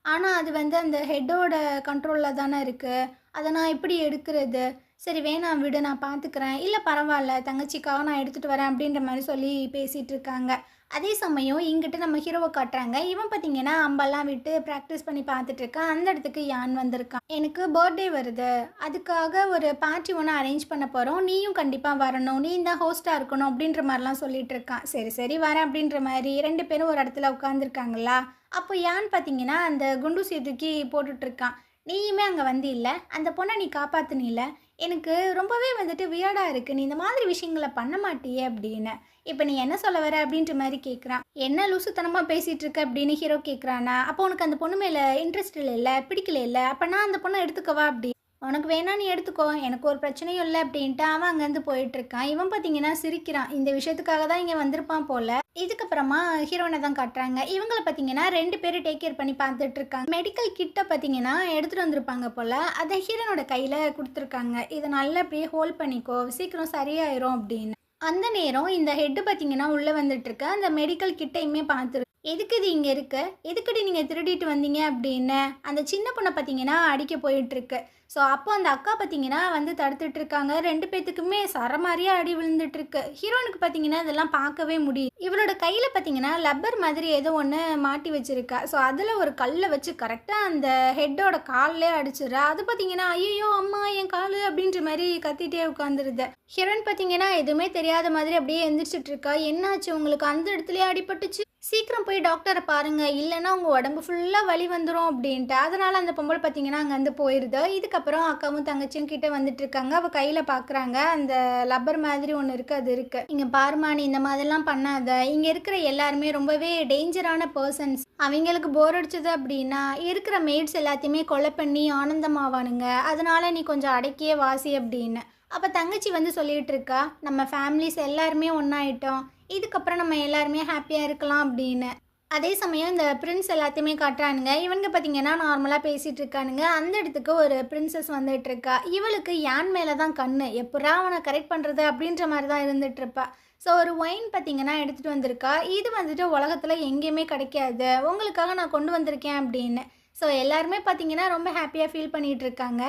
ஆனால் அது வந்து அந்த ஹெட்டோட கண்ட்ரோலில் தானே இருக்குது, அதை நான் எப்படி எடுக்கிறது, சரி வேணாம் விடு, நான் பார்த்துக்கிறேன், இல்லை பரவாயில்ல தங்கச்சிக்காக நான் எடுத்துகிட்டு வரேன் அப்படின்ற மாதிரி சொல்லி பேசிகிட்டு இருக்காங்க. அதே சமயம் இங்கிட்டு நம்ம ஹீரோவை காட்டுறாங்க. இவன் பார்த்தீங்கன்னா அம்பெல்லாம் விட்டு ப்ராக்டிஸ் பண்ணி பார்த்துட்டு இருக்கான். அந்த இடத்துக்கு யான் வந்திருக்கான். எனக்கு பர்த்டே வருது, அதுக்காக ஒரு பார்ட்டி ஒன்று அரேஞ்ச் பண்ண போகிறோம், நீயும் கண்டிப்பாக வரணும், நீ தான் ஹோஸ்ட்டாக இருக்கணும் அப்படின்ற மாதிரிலாம் சொல்லிட்டு இருக்கான். சரி சரி வரேன் அப்படின்ற மாதிரி 2 பேரும் ஒரு இடத்துல உட்காந்துருக்காங்களா. அப்போ யான் பார்த்தீங்கன்னா அந்த குண்டூசியை தூக்கி போட்டுட்ருக்கான். நீயுமே அங்கே வந்து இல்லை, அந்த பொண்ணை நீ காப்பாற்றுனில்ல, எனக்கு ரொம்பவே வந்துட்டு வியர்டாக இருக்குது, நீ இந்த மாதிரி விஷயங்களை பண்ண மாட்டியே அப்படின்னு. இப்போ நீ என்ன சொல்ல வர அப்படின்ற மாதிரி கேட்குறான். என்ன லூசுத்தனமாக பேசிகிட்டு இருக்க அப்படின்னு ஹீரோ கேட்குறானா. அப்போ உனக்கு அந்த பொண்ணு மேலே இன்ட்ரெஸ்ட் இல்லை, பிடிக்கல இல்லை, அப்போ நான் அந்த பொண்ணை எடுத்துக்கவா அப்படி, உனக்கு வேணா நீ எடுத்துக்கோ, எனக்கு ஒரு பிரச்சனையும் இல்லை அப்படின்ட்டு அவன் அங்கேருந்து போயிட்டுருக்கான். இவன் பார்த்தீங்கன்னா சிரிக்கிறான். இந்த விஷயத்துக்காக தான் இங்கே வந்திருப்பான் போல். இதுக்கப்புறமா ஹீரோனை தான் காட்டுறாங்க. இவங்களை பார்த்தீங்கன்னா 2 பேரும் டேக் கேர் பண்ணி பார்த்துட்டு இருக்காங்க. மெடிக்கல் கிட்ட பார்த்தீங்கன்னா எடுத்துகிட்டு வந்திருப்பாங்க போல். அதை ஹீரோனோட கையில் கொடுத்துருக்காங்க. இதை நல்லா அப்படியே ஹோல்ட் பண்ணிக்கோ, சீக்கிரம் சரியாயிரும் அப்படின்னு. அந்த நேரம் இந்த ஹெட்டு பார்த்தீங்கன்னா உள்ளே வந்துட்டு இருக்க அந்த மெடிக்கல் கிட்டையுமே பார்த்துரு. எதுக்கு இது இங்கே இருக்கு, எதுக்குடி நீங்கள் திருடிட்டு வந்தீங்க அப்படின்னு அந்த சின்ன பொண்ணை பார்த்தீங்கன்னா அடிக்க போயிட்டுருக்கு. ஸோ அப்போ அந்த அக்கா பார்த்தீங்கன்னா வந்து தடுத்துட்டு இருக்காங்க. 2 பேத்துக்குமே சரமாரியா அடி விழுந்துட்டு இருக்கு. ஹீரோனுக்கு பார்த்தீங்கன்னா இதெல்லாம் பார்க்கவே முடியும். இவளோட கையில் பார்த்தீங்கன்னா லப்பர் மாதிரி ஏதோ ஒன்று மாட்டி வச்சிருக்கா. ஸோ அதில் ஒரு கல்லை வச்சு கரெக்டாக அந்த ஹெட்டோட காலிலே அடிச்சிடுறா. அது பார்த்தீங்கன்னா ஐயோ அம்மா என் காலு அப்படின்ற மாதிரி கத்திட்டே உட்காந்துருது. ஹீரோன் பார்த்தீங்கன்னா எதுவுமே தெரியாத மாதிரி அப்படியே எந்திரிச்சிட்டு இருக்கா. என்னாச்சு உங்களுக்கு, அந்த இடத்துலயே அடிபட்டுச்சு, சீக்கிரம் போய் டாக்டரை பாருங்க, இல்லைன்னா உங்கள் உடம்பு ஃபுல்லாக வலி வந்துடும் அப்படின்ட்டு. அதனால் அந்த பொம்பளை பார்த்தீங்கன்னா அங்கேருந்து போயிடுது. இதுக்கப்புறம் அக்காவும் தங்கச்சியும் கிட்டே வந்துட்டு இருக்காங்க. அவள் கையில் பார்க்குறாங்க அந்த லப்பர் மாதிரி ஒன்று இருக்குது, அது இருக்குது. இங்கே பாருமா, நீ இந்த மாதிரிலாம் பண்ணாத, இங்கே இருக்கிற எல்லாருமே ரொம்பவே டேஞ்சரான பர்சன்ஸ், அவங்களுக்கு போர் அடிச்சது அப்படின்னா இருக்கிற மெய்ட்ஸ் எல்லாத்தையுமே கொலை பண்ணி ஆனந்தமாவானுங்க, அதனால் நீ கொஞ்சம் அடக்கியே வாசி அப்படின்னு. அப்போ தங்கச்சி வந்து சொல்லிகிட்டு இருக்கா, நம்ம ஃபேமிலிஸ் எல்லாருமே ஒன்றாயிட்டோம், இதுக்கப்புறம் நம்ம எல்லாருமே ஹாப்பியாக இருக்கலாம் அப்படின்னு. அதே சமயம் இந்த பிரின்ஸ் எல்லாத்தையுமே காட்டுறானுங்க. இவனுங்க பார்த்தீங்கன்னா நார்மலாக பேசிகிட்டு இருக்கானுங்க. அந்த இடத்துக்கு ஒரு பிரின்சஸ் வந்துட்டு இருக்கா. இவளுக்கு யான் மேலே தான் கண்ணு, எப்படா அவனை கரெக்ட் பண்ணுறது அப்படின்ற மாதிரி தான் இருந்துகிட்ருப்பா. ஸோ ஒரு ஒயின் பார்த்தீங்கன்னா எடுத்துகிட்டு வந்திருக்கா. இது வந்துட்டு உலகத்தில் எங்கேயுமே கிடைக்காது, உங்களுக்காக நான் கொண்டு வந்திருக்கேன் அப்படின்னு. ஸோ எல்லாருமே பார்த்தீங்கன்னா ரொம்ப ஹாப்பியாக ஃபீல் பண்ணிகிட்டு இருக்காங்க.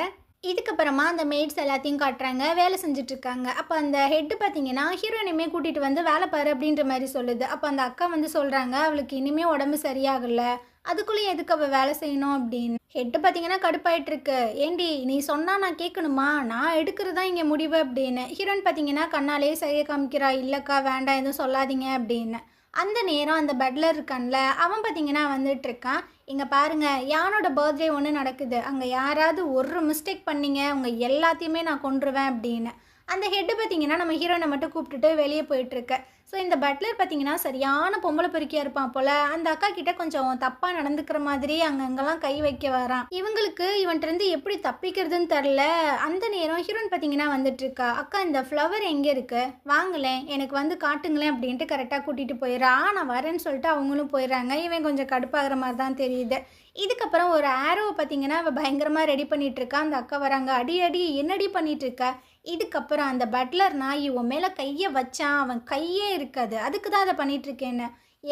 இதுக்கப்புறமா அந்த மெய்ட்ஸ் எல்லாத்தையும் காட்டுறாங்க, வேலை செஞ்சிட்ருக்காங்க. அப்போ அந்த ஹெட்டு பார்த்தீங்கன்னா ஹீரோயினுமே கூட்டிகிட்டு வந்து வேலை பாரு அப்படின்ற மாதிரி சொல்லுது. அப்போ அந்த அக்கா வந்து சொல்கிறாங்க, அவளுக்கு இனிமேல் உடம்பு சரியாகலை, அதுக்குள்ளேயும் எதுக்கு அவள் வேலை செய்யணும் அப்படின்னு. ஹெட்டு பார்த்தீங்கன்னா கடுப்பாயிட்டிருக்கு. ஏண்டி நீ சொன்னால் நான் கேட்கணுமா, நான் எடுக்கிறது தான் இங்கே முடிவு அப்படின்னு. ஹீரோயின் பார்த்தீங்கன்னா கண்ணாலே சரியாக காமிக்கிறா, இல்லைக்கா வேண்டாம் எதுவும் சொல்லாதீங்க அப்படின்னு. அந்த நேரம் அந்த பெட்லர் இருக்கான்ல, அவன் பார்த்தீங்கன்னா வந்துட்டு இருக்கான். இங்கே பாருங்கள், யானோட பர்த்டே ஒன்று நடக்குது, அங்கே யாராவது ஒரு மிஸ்டேக் பண்ணீங்க உங்கள் எல்லாத்தையுமே நான் கொன்றுவேன் அப்படின்னு. அந்த ஹெட்டு பார்த்தீங்கன்னா நம்ம ஹீரோனை மட்டும் கூப்பிட்டுட்டு வெளியே போயிட்டுருக்க. ஸோ இந்த பட்லர் பார்த்தீங்கன்னா சரியான பொம்பளை பொறுக்கியாக இருப்பான் போல். அந்த அக்கா கிட்ட கொஞ்சம் தப்பாக நடந்துக்கிற மாதிரி அங்கங்கெல்லாம் கை வைக்க வரான். இவங்களுக்கு இவன்கிட்டருந்து எப்படி தப்பிக்கிறதுன்னு தெரில. அந்த நேரம் ஹீரோயின் பார்த்தீங்கன்னா வந்துட்டுருக்கா. அக்கா இந்த ஃப்ளவர் எங்கே இருக்குது, வாங்கலேன் எனக்கு வந்து காட்டுங்களேன் அப்படின்ட்டு கரெக்டாக கூட்டிகிட்டு போயிடறா. நான் வரேன்னு சொல்லிட்டு அவங்களும் போயிடுறாங்க. இவன் கொஞ்சம் கடுப்பாகிற மாதிரி தான் தெரியுது. இதுக்கப்புறம் ஒரு ஆரோவை பார்த்தீங்கன்னா அவள் பயங்கரமாக ரெடி பண்ணிகிட்ருக்கா. அந்த அக்கா வராங்க, அடி அடி என்னடி பண்ணிகிட்ருக்க. இதுக்கப்புறம் அந்த பட்லர் நாய் உன் மேலே கையை வச்சான், அவன் கையே இருக்காது, அதுக்கு தான் அதை பண்ணிகிட்ருக்கேன்னு.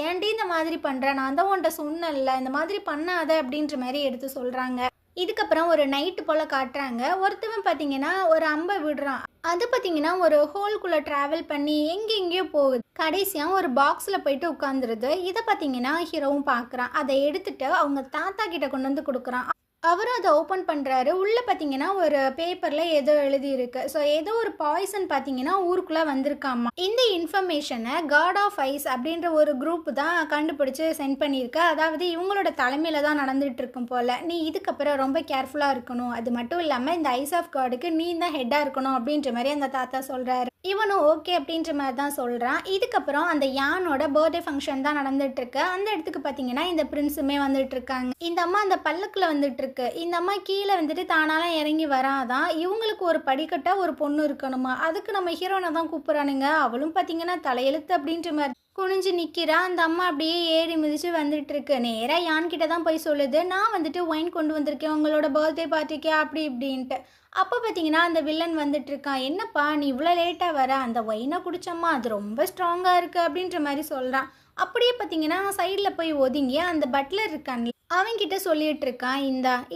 ஏன்டி இந்த மாதிரி பண்ணுறேன், நான் தான் உன்ட்ட சொன்னல இந்த மாதிரி பண்ணாத அப்படின்ற மாதிரி எடுத்து சொல்கிறாங்க. இதுக்கப்புறம் ஒரு நைட்டு போல் காட்டுறாங்க. ஒருத்தவன் பார்த்தீங்கன்னா ஒரு அம்பை விடுறான். அது பார்த்தீங்கன்னா ஒரு ஹோல்குள்ளே ட்ராவல் பண்ணி எங்கெங்கேயோ போகுது. கடைசியாக ஒரு பாக்ஸில் போயிட்டு உட்காந்துருது. இதை பார்த்தீங்கன்னா ஹீரோவும் பார்க்குறான். அதை எடுத்துகிட்டு அவங்க தாத்தா கிட்ட கொண்டு வந்து கொடுக்குறான். அவரும் அதை ஓப்பன் பண்ணுறாரு. உள்ளே பார்த்தீங்கன்னா ஒரு பேப்பரில் ஏதோ எழுதியிருக்கு. ஸோ ஏதோ ஒரு பாய்சன் பார்த்தீங்கன்னா ஊருக்குள்ளே வந்திருக்காமா. இந்த இன்ஃபர்மேஷனை காட் ஆஃப் ஐஸ் அப்படின்ற ஒரு குரூப் தான் கண்டுபிடிச்சி சென்ட் பண்ணியிருக்க. அதாவது இவங்களோட தலைமையில் தான் நடந்துகிட்டு இருக்கும் போல். நீ இதுக்கப்புறம் ரொம்ப கேர்ஃபுல்லாக இருக்கணும், அது மட்டும் இல்லாமல் இந்த ஐஸ் ஆஃப் காடுக்கு நீ தான் ஹெட்டாக இருக்கணும் அப்படின்ற மாதிரி அந்த தாத்தா சொல்கிறாரு. இவனும் ஓகே அப்படின்ற மாதிரி தான் சொல்கிறான். இதுக்கப்புறம் அந்த யானோட பர்த்டே ஃபங்க்ஷன் தான் நடந்துகிட்ருக்கு. அந்த இடத்துக்கு பார்த்தீங்கன்னா இந்த பிரின்ஸுமே வந்துட்டுருக்காங்க. இந்த அம்மா அந்த பல்லக்கில் வந்துட்டுருக்கு. இந்த அம்மா கீழே வந்துட்டு தானாலாம் இறங்கி வராதான். இவங்களுக்கு ஒரு படிக்கட்டாக ஒரு பொண்ணு இருக்கணுமா, அதுக்கு நம்ம ஹீரோனை தான் கூப்பிட்றானுங்க. அவளும் பார்த்தீங்கன்னா தலையெழுத்து அப்படின்ற மாதிரி குனிஞ்சு நிற்கிறா. அந்த அம்மா அப்படியே ஏறி மிதிச்சு வந்துட்டு இருக்கு. நேராக யான்கிட்ட தான் போய் சொல்லுது, நான் வந்துட்டு ஒயின் கொண்டு வந்திருக்கேன் உங்களோட பர்த்டே பார்ட்டிக்கு அப்படி இப்படின்ட்டு. அப்போ பார்த்தீங்கன்னா அந்த வில்லன் வந்துட்டு இருக்கான். என்னப்பா நீ இவ்வளோ லேட்டாக வர, அந்த ஒயினை குடிச்சம்மா அது ரொம்ப ஸ்ட்ராங்காக இருக்குது அப்படின்ற மாதிரி சொல்கிறான். அப்படியே பார்த்தீங்கன்னா சைடில் போய் ஒதுங்கி அந்த பட்லர் இருக்கான்ல அவன்கிட்ட சொல்லிட்டு இருக்கான்,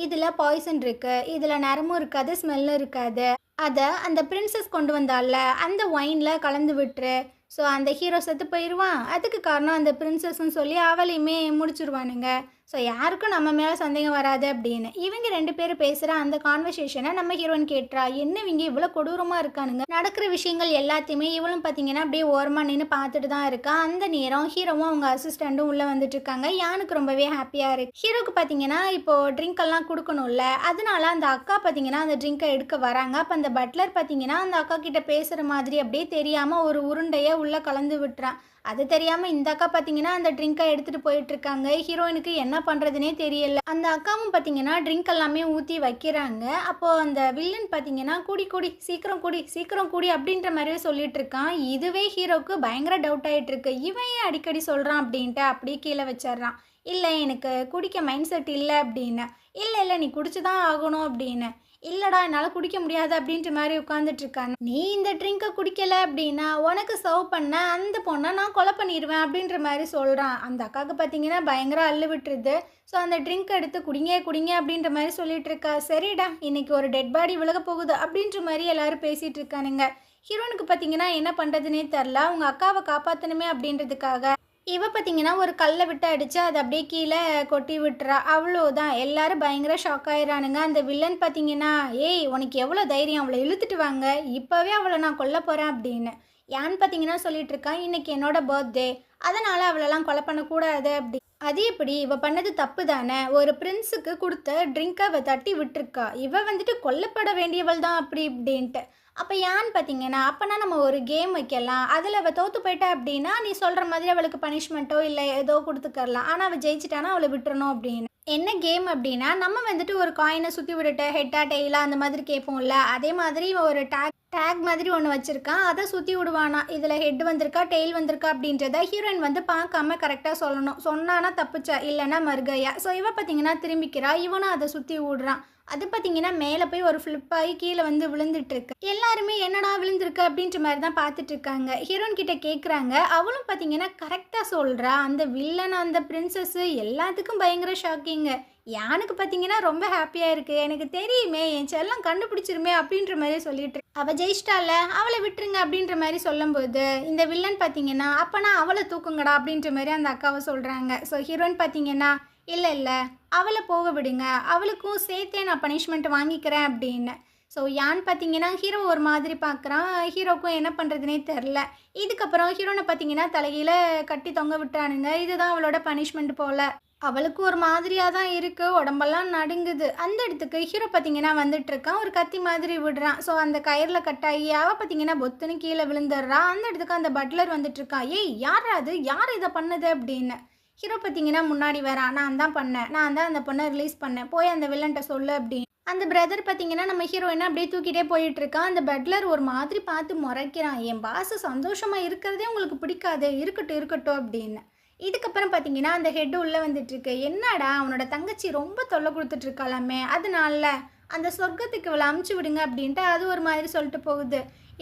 இதில் பாய்சன் இருக்குது, இதில் நரமும் இருக்காது ஸ்மெல்லும் இருக்காது, அதை அந்த பிரின்சஸ் கொண்டு வந்தால அந்த ஒயினில் கலந்து விட்டுரு, ஸோ அந்த ஹீரோ செத்து போயிடுவான். அதுக்கு காரணம் அந்த பிரின்சஸ்ன்னு சொல்லி அவளையுமே முடிச்சிருவானுங்க. ஸோ யாருக்கும் நம்ம மேலே சந்தேகம் வராது அப்படின்னு. இவங்க 2 பேரும் பேசுகிற அந்த கான்வர்சேஷனை நம்ம ஹீரோயின் கேட்டுறா. என்ன இவங்க இவ்வளோ கொடூரமாக இருக்கானுங்க, நடக்கிற விஷயங்கள் எல்லாத்தையுமே இவளும் பார்த்தீங்கன்னா அப்படியே ஓரமாக நின்று பார்த்துட்டு தான் இருக்கா. அந்த நேரம் ஹீரோவும் அவங்க அசிஸ்டண்ட்டும் உள்ளே வந்துட்டு இருக்காங்க. யானுக்கு ரொம்பவே ஹாப்பியாக இருக்கு. ஹீரோக்கு பார்த்தீங்கன்னா இப்போது ட்ரிங்க் எல்லாம் கொடுக்கணும்ல, அதனால அந்த அக்கா பார்த்தீங்கன்னா அந்த ட்ரிங்கை எடுக்க வராங்க. அப்போ அந்த பட்லர் பார்த்தீங்கன்னா அந்த அக்கா கிட்ட பேசுகிற மாதிரி அப்படியே தெரியாமல் ஒரு உருண்டையை உள்ளே கலந்து விட்டுறான். அது தெரியாமல் இந்த அக்கா பார்த்தீங்கன்னா அந்த ட்ரிங்கை எடுத்துகிட்டு போயிட்டுருக்காங்க. ஹீரோயினுக்கு என்ன பண்ணுறதுனே தெரியல. அந்த அக்காவும் பார்த்தீங்கன்னா ட்ரிங்க் எல்லாமே ஊற்றி வைக்கிறாங்க. அப்போது அந்த வில்லன் பார்த்தீங்கன்னா கூடி கூடி சீக்கிரம் கூடி சீக்கிரம் கூடி அப்படின்ற மாதிரியே சொல்லிட்டு இருக்கான். இதுவே ஹீரோவுக்கு பயங்கர டவுட் ஆகிட்டு இருக்கு. இவன் ஏன் அடிக்கடி சொல்கிறான் அப்படின்ட்டு அப்படியே கீழே வச்சிட்றான். இல்லை எனக்கு குடிக்க மைண்ட் செட் இல்லை அப்படின்னு. இல்லை நீ குடிச்சு தான் ஆகணும் அப்படின்னு. இல்லைடா என்னால் குடிக்க முடியாது அப்படின்ற மாதிரி உட்காந்துட்ருக்காங்க. நீ இந்த ட்ரிங்கை குடிக்கலை அப்படின்னா உனக்கு சர்வ் பண்ண அந்த பொண்ணை நான் கொலை பண்ணிடுவேன் அப்படின்ற மாதிரி சொல்கிறான். அந்த அக்காவுக்கு பார்த்தீங்கன்னா பயங்கர அள்ளு விட்டுருது. ஸோ அந்த ட்ரிங்க் எடுத்து குடிங்க குடிங்க அப்படின்ற மாதிரி சொல்லிட்டு இருக்கா. சரிடா இன்னைக்கு ஒரு டெட் பாடி விலக போகுது அப்படின்ற மாதிரி எல்லாரும் பேசிகிட்டு இருக்கானுங்க. ஹீரோனுக்கு பார்த்தீங்கன்னா என்ன பண்ணுறதுனே தெரில. அவங்க அக்காவை காப்பாற்றணுமே அப்படின்றதுக்காக இவ பார்த்தீங்கன்னா ஒரு கல்லை விட்டு அடித்து அதை அப்படியே கீழே கொட்டி விட்டுறா. அவ்வளோதான், எல்லாரும் பயங்கர ஷாக் ஆயிடுறானுங்க. அந்த வில்லன் பார்த்தீங்கன்னா ஏய் உனக்கு எவ்வளோ தைரியம், அவளை இழுத்துட்டு வாங்க, இப்போவே அவளை நான் கொல்ல போகிறேன் அப்படின்னு. ஏன்னு பார்த்தீங்கன்னா சொல்லிட்டு இருக்கான், இன்னைக்கு என்னோட பர்த்டே, அதனால் அவளெல்லாம் கொலை பண்ணக்கூடாது அப்படி. அது எப்படி, இவ பண்ணது தப்பு தானே, ஒரு பிரின்ஸுக்கு கொடுத்த ட்ரிங்கை அவ தட்டி விட்டுருக்கா, இவ வந்துட்டு கொல்லப்பட வேண்டியவள் தான் அப்படி இப்படின்ட்டு. அப்போ ஏன்னு பார்த்தீங்கன்னா அப்போனா நம்ம ஒரு கேம் வைக்கலாம், அதில் அவள் தோற்று போயிட்டா அப்படின்னா நீ சொல்கிற மாதிரி அவளுக்கு பனிஷ்மெண்ட்டோ இல்லை ஏதோ கொடுத்துக்கரலாம், ஆனால் அவள் ஜெயிச்சிட்டானா அவளை விட்டுறணும் அப்படின்னு. என்ன கேம் அப்படின்னா நம்ம வந்துட்டு ஒரு காயினை சுற்றி விட்டுட்டு ஹெட்டா டெய்லா அந்த மாதிரி கேட்போம்ல, அதே மாதிரி ஒரு டேக் மாதிரி ஒன்று வச்சுருக்கான், அதை சுற்றி விடுவானா, இதில் ஹெட் வந்திருக்கா டெய்ல் வந்திருக்கா அப்படின்றத ஹீரோயின் வந்து பார்க்காம கரெக்டாக சொல்லணும். சொன்னானா தப்புச்சா, இல்லைன்னா மறுகையா. ஸோ இவ பார்த்தீங்கன்னா திரும்பிக்கிறா, இவனும் அதை சுற்றி விடுறான். அது பார்த்தீங்கன்னா மேலே போய் ஒரு ஃப்ளிப் ஆகி கீழே வந்து விழுந்துட்டுருக்கு. எல்லாருமே என்னடா விழுந்திருக்கு அப்படின்ற மாதிரி தான் பார்த்துட்டு இருக்காங்க. ஹீரோயின் கிட்ட கேட்குறாங்க, அவளும் பார்த்தீங்கன்னா கரெக்டாக சொல்கிறா. அந்த வில்லன் அந்த பிரின்சஸ்ஸு எல்லாத்துக்கும் பயங்கர ஷாக்கிங்க. யானுக்கு பார்த்தீங்கன்னா ரொம்ப ஹாப்பியாக இருக்குது, எனக்கு தெரியுமே என் செல்லம் கண்டுபிடிச்சிருமே அப்படின்ற மாதிரி சொல்லிட்டு அவள் ஜெயிச்சிட்டால அவளை விட்டுருங்க அப்படின்ற மாதிரி சொல்லும்போது இந்த வில்லன் பார்த்தீங்கன்னா அப்போனா அவளை தூக்குங்கடா அப்படின்ற மாதிரி அந்த அக்காவை சொல்கிறாங்க. ஸோ ஹீரோயின் பார்த்தீங்கன்னா இல்லை அவளை போக விடுங்க, அவளுக்கும் சேர்த்தே நான் பனிஷ்மெண்ட் வாங்கிக்கிறேன் அப்படின்னு. ஸோ யான் பார்த்தீங்கன்னா ஹீரோ ஒரு மாதிரி பார்க்குறான். ஹீரோக்கும் என்ன பண்ணுறதுனே தெரில. இதுக்கப்புறம் ஹீரோனை பார்த்தீங்கன்னா தலையில் கட்டி தொங்க விட்டானுங்க. இதுதான் அவளோட பனிஷ்மெண்ட் போல். அவளுக்கு ஒரு மாதிரியாக தான் இருக்குது, உடம்பெல்லாம் நடுங்குது. அந்த இடத்துக்கு ஹீரோ பார்த்தீங்கன்னா வந்துட்டுருக்கான், ஒரு கத்தி மாதிரி விடுறான். ஸோ அந்த கயிறில் கட்டாயி அவள் பார்த்தீங்கன்னா பொத்துன்னு கீழே விழுந்துடுறா. அந்த இடத்துக்கு அந்த பட்லர் வந்துட்டுருக்கான். ஏய் யாரா அது, யார் இதை பண்ணது அப்படின்னு. ஹீரோ பார்த்தீங்கன்னா முன்னாடி வரான், நான் தான் பண்ணேன், நான் தான் அந்த பொண்ணை ரிலீஸ் பண்ணேன், போய் அந்த வில்லன்ட்ட சொல்லு அப்படின்னு. அந்த பிரதர் பார்த்தீங்கன்னா நம்ம ஹீரோயினை அப்படியே தூக்கிட்டே போயிட்டுருக்கான். அந்த பட்லர் ஒரு மாதிரி பார்த்து முறைக்கிறான், என் பாசு சந்தோஷமாக இருக்கிறதே உங்களுக்கு பிடிக்காது, இருக்கட்டும் அப்படின்னு. இதுக்கப்புறம் பார்த்தீங்கன்னா அந்த ஹெட்டு உள்ளே வந்துட்டுருக்கு. என்னடா அவனோட தங்கச்சி ரொம்ப தொல்லை கொடுத்துட்ருக்காளாமே, அதனால அந்த சொர்க்கத்துக்கு இவளை அமுச்சு விடுங்க அப்படின்ட்டு அது ஒரு மாதிரி சொல்லிட்டு போகுது.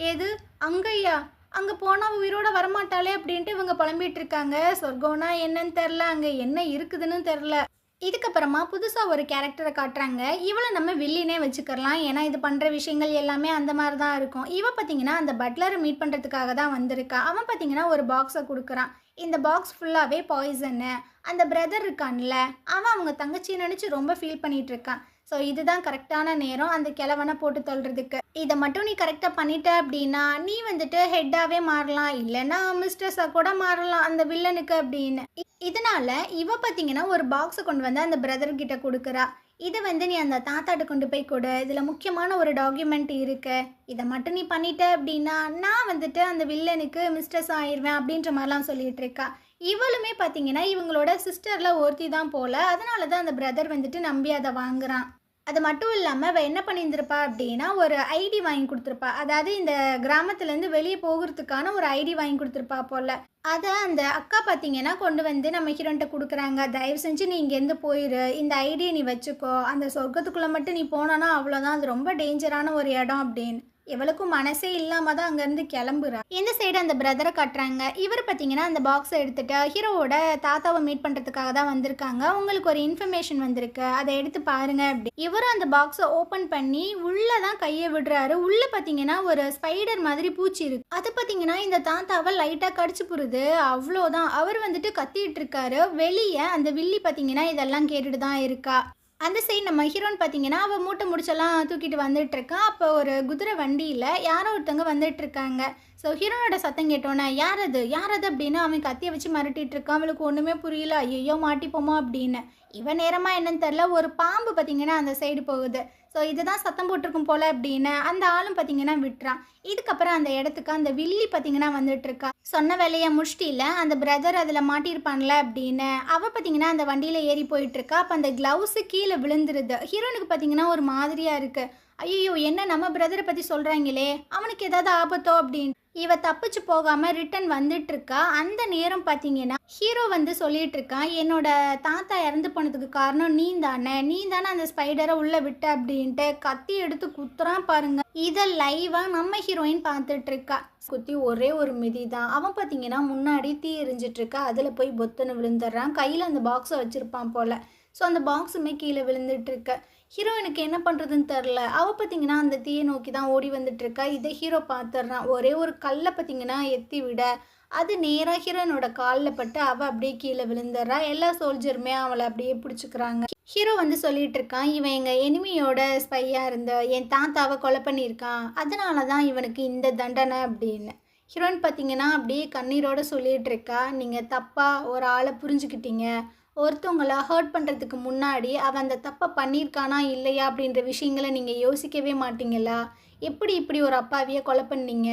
ஏது அங்கய்யா, அங்கே போனால் உயிரோட வரமாட்டாளே அப்படின்ட்டு இவங்க புலம்பிகிட்டு இருக்காங்க. சொர்க்கம்னா என்னன்னு தெரில, அங்கே என்ன இருக்குதுன்னு தெரில. இதுக்கப்புறமா புதுசாக ஒரு கேரக்டரை காட்டுறாங்க. இவளை நம்ம வில்லினே வச்சுக்கலாம், ஏன்னா இது பண்ணுற விஷயங்கள் எல்லாமே அந்த மாதிரி தான் இருக்கும். இவன் பார்த்தீங்கன்னா அந்த பட்லரை மீட் பண்ணுறதுக்காக தான் வந்திருக்கா. அவன் பார்த்தீங்கன்னா ஒரு பாக்ஸை கொடுக்குறான். இந்த பாக்ஸ் ஃபுல்லாகவே பாய்சன்னு. அந்த பிரதர் இருக்கான்ல, அவன் அவங்க தங்கச்சியை நினச்சி ரொம்ப ஃபீல் பண்ணிகிட்டு இருக்கான். ஸோ இதுதான் கரெக்டான நேரம் அந்த கிழவனை போட்டு தள்ளுறதுக்கு. இதை மட்டும் நீ கரெக்டாக பண்ணிட்ட அப்படின்னா நீ வந்துட்டு ஹெட்டாகவே மாறலாம், இல்லைன்னா மிஸ்டர்ஸாக கூட மாறலாம் அந்த வில்லனுக்கு அப்படின்னு. இதனால இவ பார்த்தீங்கன்னா ஒரு பாக்ஸை கொண்டு வந்து அந்த பிரதர்கிட்ட கொடுக்குறா. இதை வந்து நீ அந்த தாத்தாட்ட கொண்டு போய் கொடு, இதில் முக்கியமான ஒரு டாக்குமெண்ட் இருக்கு, இதை மட்டும் நீ பண்ணிட்ட அப்படின்னா நான் வந்துட்டு அந்த வில்லனுக்கு மிஸ்டர்ஸ் ஆயிடுவேன் அப்படின்ற மாதிரிலாம் சொல்லிட்டு இருக்கா. இவளுமே பார்த்தீங்கன்னா இவங்களோட சிஸ்டரில் ஒருத்தி தான் போல, அதனால தான் அந்த பிரதர் வந்துட்டு நம்பி அதை வாங்குறான். அது மட்டும் இல்லாமல் அவள் என்ன பண்ணியிருந்திருப்பா அப்படின்னா ஒரு ஐடி வாங்கி கொடுத்துருப்பா, அதாவது இந்த கிராமத்துலேருந்து வெளியே போகிறதுக்கான ஒரு ஐடி வாங்கி கொடுத்துருப்பா போல். அதை அந்த அக்கா பார்த்தீங்கன்னா கொண்டு வந்து நம்ம ஹீரோன்ட்ட கொடுக்குறாங்க. தயவு செஞ்சு நீ இங்கேருந்து போயிடு, இந்த ஐடியை நீ வச்சுக்கோ, அந்த சொர்க்கத்துக்குள்ளே மட்டும் நீ போனானா அவ்வளோதான், அது ரொம்ப டேஞ்சரான ஒரு இடம் அப்படின்னு. இவளுக்கும் மனசே இல்லாம தான் அங்கேருந்து கிளம்புறா. இந்த சைடு அந்த பிரதரை காட்டுறாங்க. இவர் பார்த்தீங்கன்னா அந்த பாக்ஸை எடுத்துட்டு ஹீரோவோட தாத்தாவை மீட் பண்ணுறதுக்காக தான் வந்திருக்காங்க. உங்களுக்கு ஒரு இன்ஃபர்மேஷன் வந்திருக்கு, அதை எடுத்து பாருங்க அப்படி. இவரும் அந்த பாக்ஸை ஓப்பன் பண்ணி உள்ளே தான் கையை விடுறாரு. உள்ளே பார்த்தீங்கன்னா ஒரு ஸ்பைடர் மாதிரி பூச்சி இருக்கு. அது பார்த்தீங்கன்னா இந்த தாத்தாவை லைட்டாக கடிச்சு புடுது. அவ்வளோதான். அவர் வந்துட்டு கத்திட்டு இருக்காரு. வெளியே அந்த வில்லி பார்த்தீங்கன்னா இதெல்லாம் கேட்டுட்டு தான் இருக்கா. அந்த சைடு நம்ம ஹீரோன்னு பார்த்தீங்கன்னா அவள் மூட்டை முடிச்செல்லாம் தூக்கிட்டு வந்துட்டு இருக்கா. அப்போ ஒரு குதிரை வண்டியில் யாரோ ஒருத்தவங்க வந்துட்டு இருக்காங்க. ஸோ ஹீரோனோட சத்தம் கேட்டோன்னே யார் அது அப்படின்னு அவன் கத்தியை வச்சு மிரட்டிட்டு இருக்கான். அவளுக்கு ஒன்றுமே புரியல. ஐயோ மாட்டிப்போமா அப்படின்னு. இவன் நேரமாக என்னன்னு தெரில, ஒரு பாம்பு பார்த்தீங்கன்னா அந்த சைடு போகுது. ஸோ இதுதான் சத்தம் போட்டிருக்கும் போல் அப்படின்னு அந்த ஆளும் பார்த்தீங்கன்னா விட்டுறான். இதுக்கப்புறம் அந்த இடத்துக்கு அந்த வில்லி பார்த்தீங்கன்னா வந்துட்டு இருக்கா. சொன்ன வேலையை முடிச்சிட்டில, அந்த பிரதர் அதில் மாட்டியிருப்பான்ல அப்படின்னு அவள் பார்த்தீங்கன்னா அந்த வண்டியில் ஏறி போயிட்டுருக்கா. அப்போ அந்த க்ளவுஸு கீழே விழுந்துருது. ஹீரோனுக்கு பார்த்தீங்கன்னா ஒரு மாதிரியாக இருக்குது. ஐயோ என்ன நம்ம பிரதரை பற்றி சொல்கிறாங்களே, அவனுக்கு ஏதாவது ஆபத்தோ அப்படின்னு இவ தப்பிச்சு போகாமல் ரிட்டன் வந்துட்டு இருக்கா. அந்த நேரம் பார்த்தீங்கன்னா ஹீரோ வந்து சொல்லிட்டு இருக்கான், என்னோட தாத்தா இறந்து போனதுக்கு காரணம் நீ தானே அந்த ஸ்பைடரை உள்ளே விட்ட அப்படின்ட்டு கத்தி எடுத்து குத்துறான் பாருங்க. இதை லைவாக நம்ம ஹீரோயின் பார்த்துட்டு இருக்கா. குத்தி ஒரே ஒரு மிதி தான். அவன் பார்த்தீங்கன்னா முன்னாடி தீ எரிஞ்சிட்டு இருக்கா. அதில் போய் பொத்துன்னு விழுந்துடுறான். கையில் அந்த பாக்ஸை வச்சுருப்பான் போல். ஸோ அந்த பாக்ஸுமே கீழே விழுந்துட்டு இருக்க. ஹீரோயினுக்கு என்ன பண்ணுறதுன்னு தெரில. அவள் பார்த்தீங்கன்னா அந்த தீயை நோக்கி தான் ஓடி வந்துட்டுருக்கா. இதை ஹீரோ பார்த்துட்றான். ஒரே ஒரு கல்லை பார்த்தீங்கன்னா எத்தி விட அது நேராக ஹீரோயினோட காலில் பட்டு அவள் அப்படியே கீழே விழுந்துடுறா. எல்லா சோல்ஜருமே அவளை அப்படியே பிடிச்சிக்கிறாங்க. ஹீரோ வந்து சொல்லிட்டு இருக்கான், இவன் எங்கள் எனிமியோட ஸ்பையாக இருந்த என் தாத்தாவை கொலை பண்ணியிருக்கான், அதனால தான் இவனுக்கு இந்த தண்டனை அப்படின்னு. ஹீரோயின் பார்த்தீங்கன்னா அப்படியே கண்ணீரோடு சொல்லிகிட்டு இருக்கா, நீங்கள் தப்பாக ஒரு ஆளை புரிஞ்சுக்கிட்டீங்க. ஒருத்தவங்களை ஹர்ட் பண்ணுறதுக்கு முன்னாடி அவன் அந்த தப்பை பண்ணியிருக்கானா இல்லையா அப்படின்ற விஷயங்களை நீங்கள் யோசிக்கவே மாட்டீங்களா? எப்படி இப்படி ஒரு அப்பாவியை கொலை பண்ணீங்க?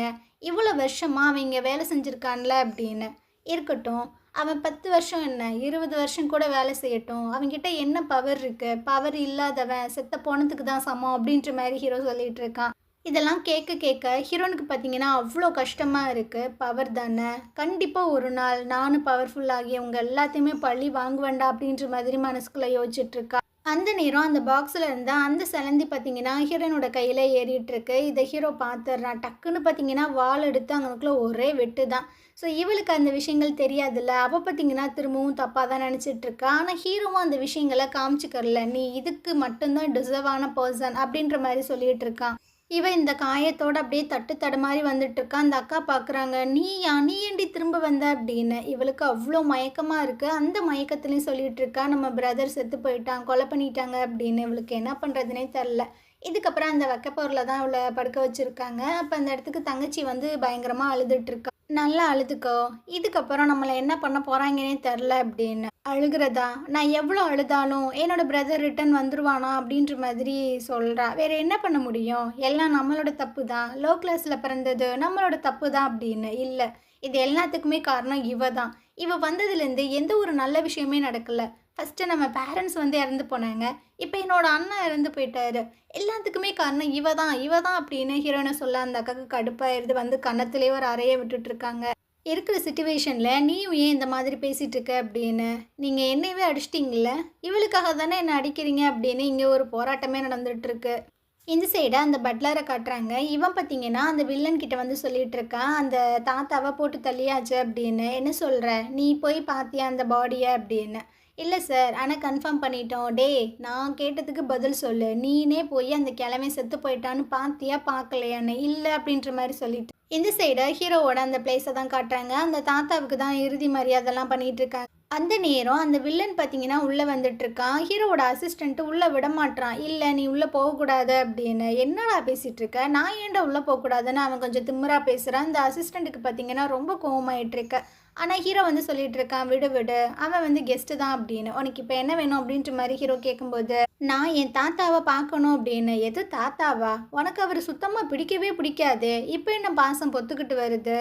இவ்வளோ வருஷமாக அவங்க வேலை செஞ்சுருக்கான்ல அப்படின்னு. இருக்கட்டும், அவன் 10 வருஷம் என்ன 20 வருஷம் கூட வேலை செய்யட்டும், அவன்கிட்ட என்ன பவர் இருக்குது? பவர் இல்லாதவன் செத்த போனதுக்கு தான் சமம் அப்படின்ற மாதிரி ஹீரோ சொல்லிகிட்டு இருக்கான். இதெல்லாம் கேட்க கேட்க ஹீரோனுக்கு பார்த்தீங்கன்னா அவ்வளோ கஷ்டமாக இருக்குது. பவர் தானே, கண்டிப்பாக ஒரு நாள் நானும் பவர்ஃபுல்லாகி அவங்க எல்லாத்தையுமே பழி வாங்குவேண்டா அப்படின்ற மாதிரி மனசுக்குள்ளே யோசிச்சுட்ருக்கா. அந்த நேரம் அந்த பாக்ஸில் இருந்தால் அந்த சிலந்தி பார்த்தீங்கன்னா ஹீரோனோட கையில் ஏறிட்டுருக்கு. இதை ஹீரோ பார்த்துட்றான். டக்குன்னு பார்த்தீங்கன்னா வாள் எடுத்து அங்கனுக்குள்ளே ஒரே வெட்டு தான். ஸோ இவளுக்கு அந்த விஷயங்கள் தெரியாதுல்ல. அவள் பார்த்தீங்கன்னா திரும்பவும் தப்பாக தான் நினச்சிட்ருக்கா. ஆனால் ஹீரோவும் அந்த விஷயங்களை காமிச்சிக்கரல. நீ இதுக்கு மட்டும்தான் டிசர்வான பர்சன் அப்படின்ற மாதிரி சொல்லிகிட்டு இருக்கான். இவன் இந்த காயத்தோடு அப்படியே தட்டு தடுமாறி வந்துட்டு இருக்கா. அந்த அக்கா பார்க்குறாங்க, நீ ஏண்டி திரும்ப வந்த அப்படின்னு. இவளுக்கு அவ்வளோ மயக்கமாக இருக்குது. அந்த மயக்கத்துலேயும் சொல்லிகிட்டு இருக்கா, நம்ம பிரதர் செத்து போயிட்டான், கொலை பண்ணிட்டாங்க அப்படின்னு. இவளுக்கு என்ன பண்ணுறதுனே தெரில. இதுக்கப்புறம் அந்த வைக்கப்பொருளை தான் அவளை படுக்க வச்சுருக்காங்க. அப்போ அந்த இடத்துக்கு தங்கச்சி வந்து பயங்கரமாக அழுதுட்டுருக்கா. நல்லா அழுதுக்கோ, இதுக்கப்புறம் நம்மளை என்ன பண்ண போகிறாங்கன்னே தெரில அப்படின்னு. அழுகிறதா? நான் எவ்வளோ அழுதாலும் என்னோடய பிரதர் ரிட்டன் வந்துடுவானா அப்படின்ற மாதிரி சொல்கிறா. வேறு என்ன பண்ண முடியும்? எல்லாம் நம்மளோட தப்பு தான், லோ கிளாஸில் பிறந்தது நம்மளோட தப்பு தான் அப்படின்னு. இல்லை, இது எல்லாத்துக்குமே காரணம் இவ தான். இவ வந்ததுலேருந்து எந்த ஒரு நல்ல விஷயமே நடக்கலை. ஃபஸ்ட்டு நம்ம பேரண்ட்ஸ் வந்து இறந்து போனாங்க, இப்போ என்னோட அண்ணன் இறந்து போயிட்டாரு. எல்லாத்துக்குமே காரணம் இவ தான் அப்படின்னு ஹீரோயினை சொல்ல அந்த அக்காவுக்கு கடுப்பாயிருது. வந்து கன்னத்திலே ஒரு அறையை விட்டுட்ருக்காங்க. இருக்கிற சிச்சுவேஷனில் நீயும் ஏன் இந்த மாதிரி பேசிகிட்டு இருக்க அப்படின்னு. நீங்கள் என்னையவே அடிச்சிட்டிங்கள, இவளுக்காக தானே என்னை அடிக்கிறீங்க அப்படின்னு இங்கே ஒரு போராட்டமே நடந்துகிட்ருக்கு. இந்த சைடை அந்த பட்லரை காட்டுறாங்க. இவன் பார்த்தீங்கன்னா அந்த வில்லன் கிட்ட வந்து சொல்லிட்டு இருக்கான், அந்த தாத்தாவை போட்டு தள்ளியாச்சு அப்படின்னு. என்ன சொல்கிற, நீ போய் பார்த்தியா அந்த பாடியை அப்படின்னு. இல்லை சார், ஆனால் கன்ஃபார்ம் பண்ணிட்டோம். டே, நான் கேட்டதுக்கு பதில் சொல்லு. நீனே போய் அந்த கிழமை செத்து போயிட்டான்னு பார்த்தியா பார்க்கலையான்னு. இல்லை அப்படின்ற மாதிரி சொல்லிட்டு இந்த சைடை ஹீரோவோட அந்த பிளேஸை தான் காட்டுறாங்க. அந்த தாத்தாவுக்கு தான் இறுதி மரியாதைலாம் பண்ணிகிட்டு இருக்காங்க. அந்த நேரம் அந்த வில்லன் பார்த்தீங்கன்னா உள்ளே வந்துட்டுருக்கான். ஹீரோவோட அசிஸ்டண்ட்டு உள்ளே விட மாட்டான். இல்லை, நீ உள்ளே போகக்கூடாது அப்படின்னு. என்னடா பேசிகிட்டு இருக்க, நான் ஏன்டா உள்ளே போகக்கூடாதுன்னு அவன் கொஞ்சம் திமிரா பேசுகிறான். அந்த அசிஸ்டண்ட்டுக்கு பார்த்தீங்கன்னா ரொம்ப கோவமாயிட்டுருக்க. ஆனால் ஹீரோ வந்து சொல்லிட்டு இருக்கான், விடு அவன் வந்து கெஸ்ட்டு தான் அப்படின்னு. உனக்கு இப்போ என்ன வேணும் அப்படின்ற மாதிரி ஹீரோ கேட்கும்போது, நான் என் தாத்தாவை பார்க்கணும் அப்படின்னு. எது தாத்தாவா? உனக்கு அவர் சுத்தமாக பிடிக்கவே பிடிக்காது, இப்போ என்ன பாசம் பொத்துக்கிட்டு வருது?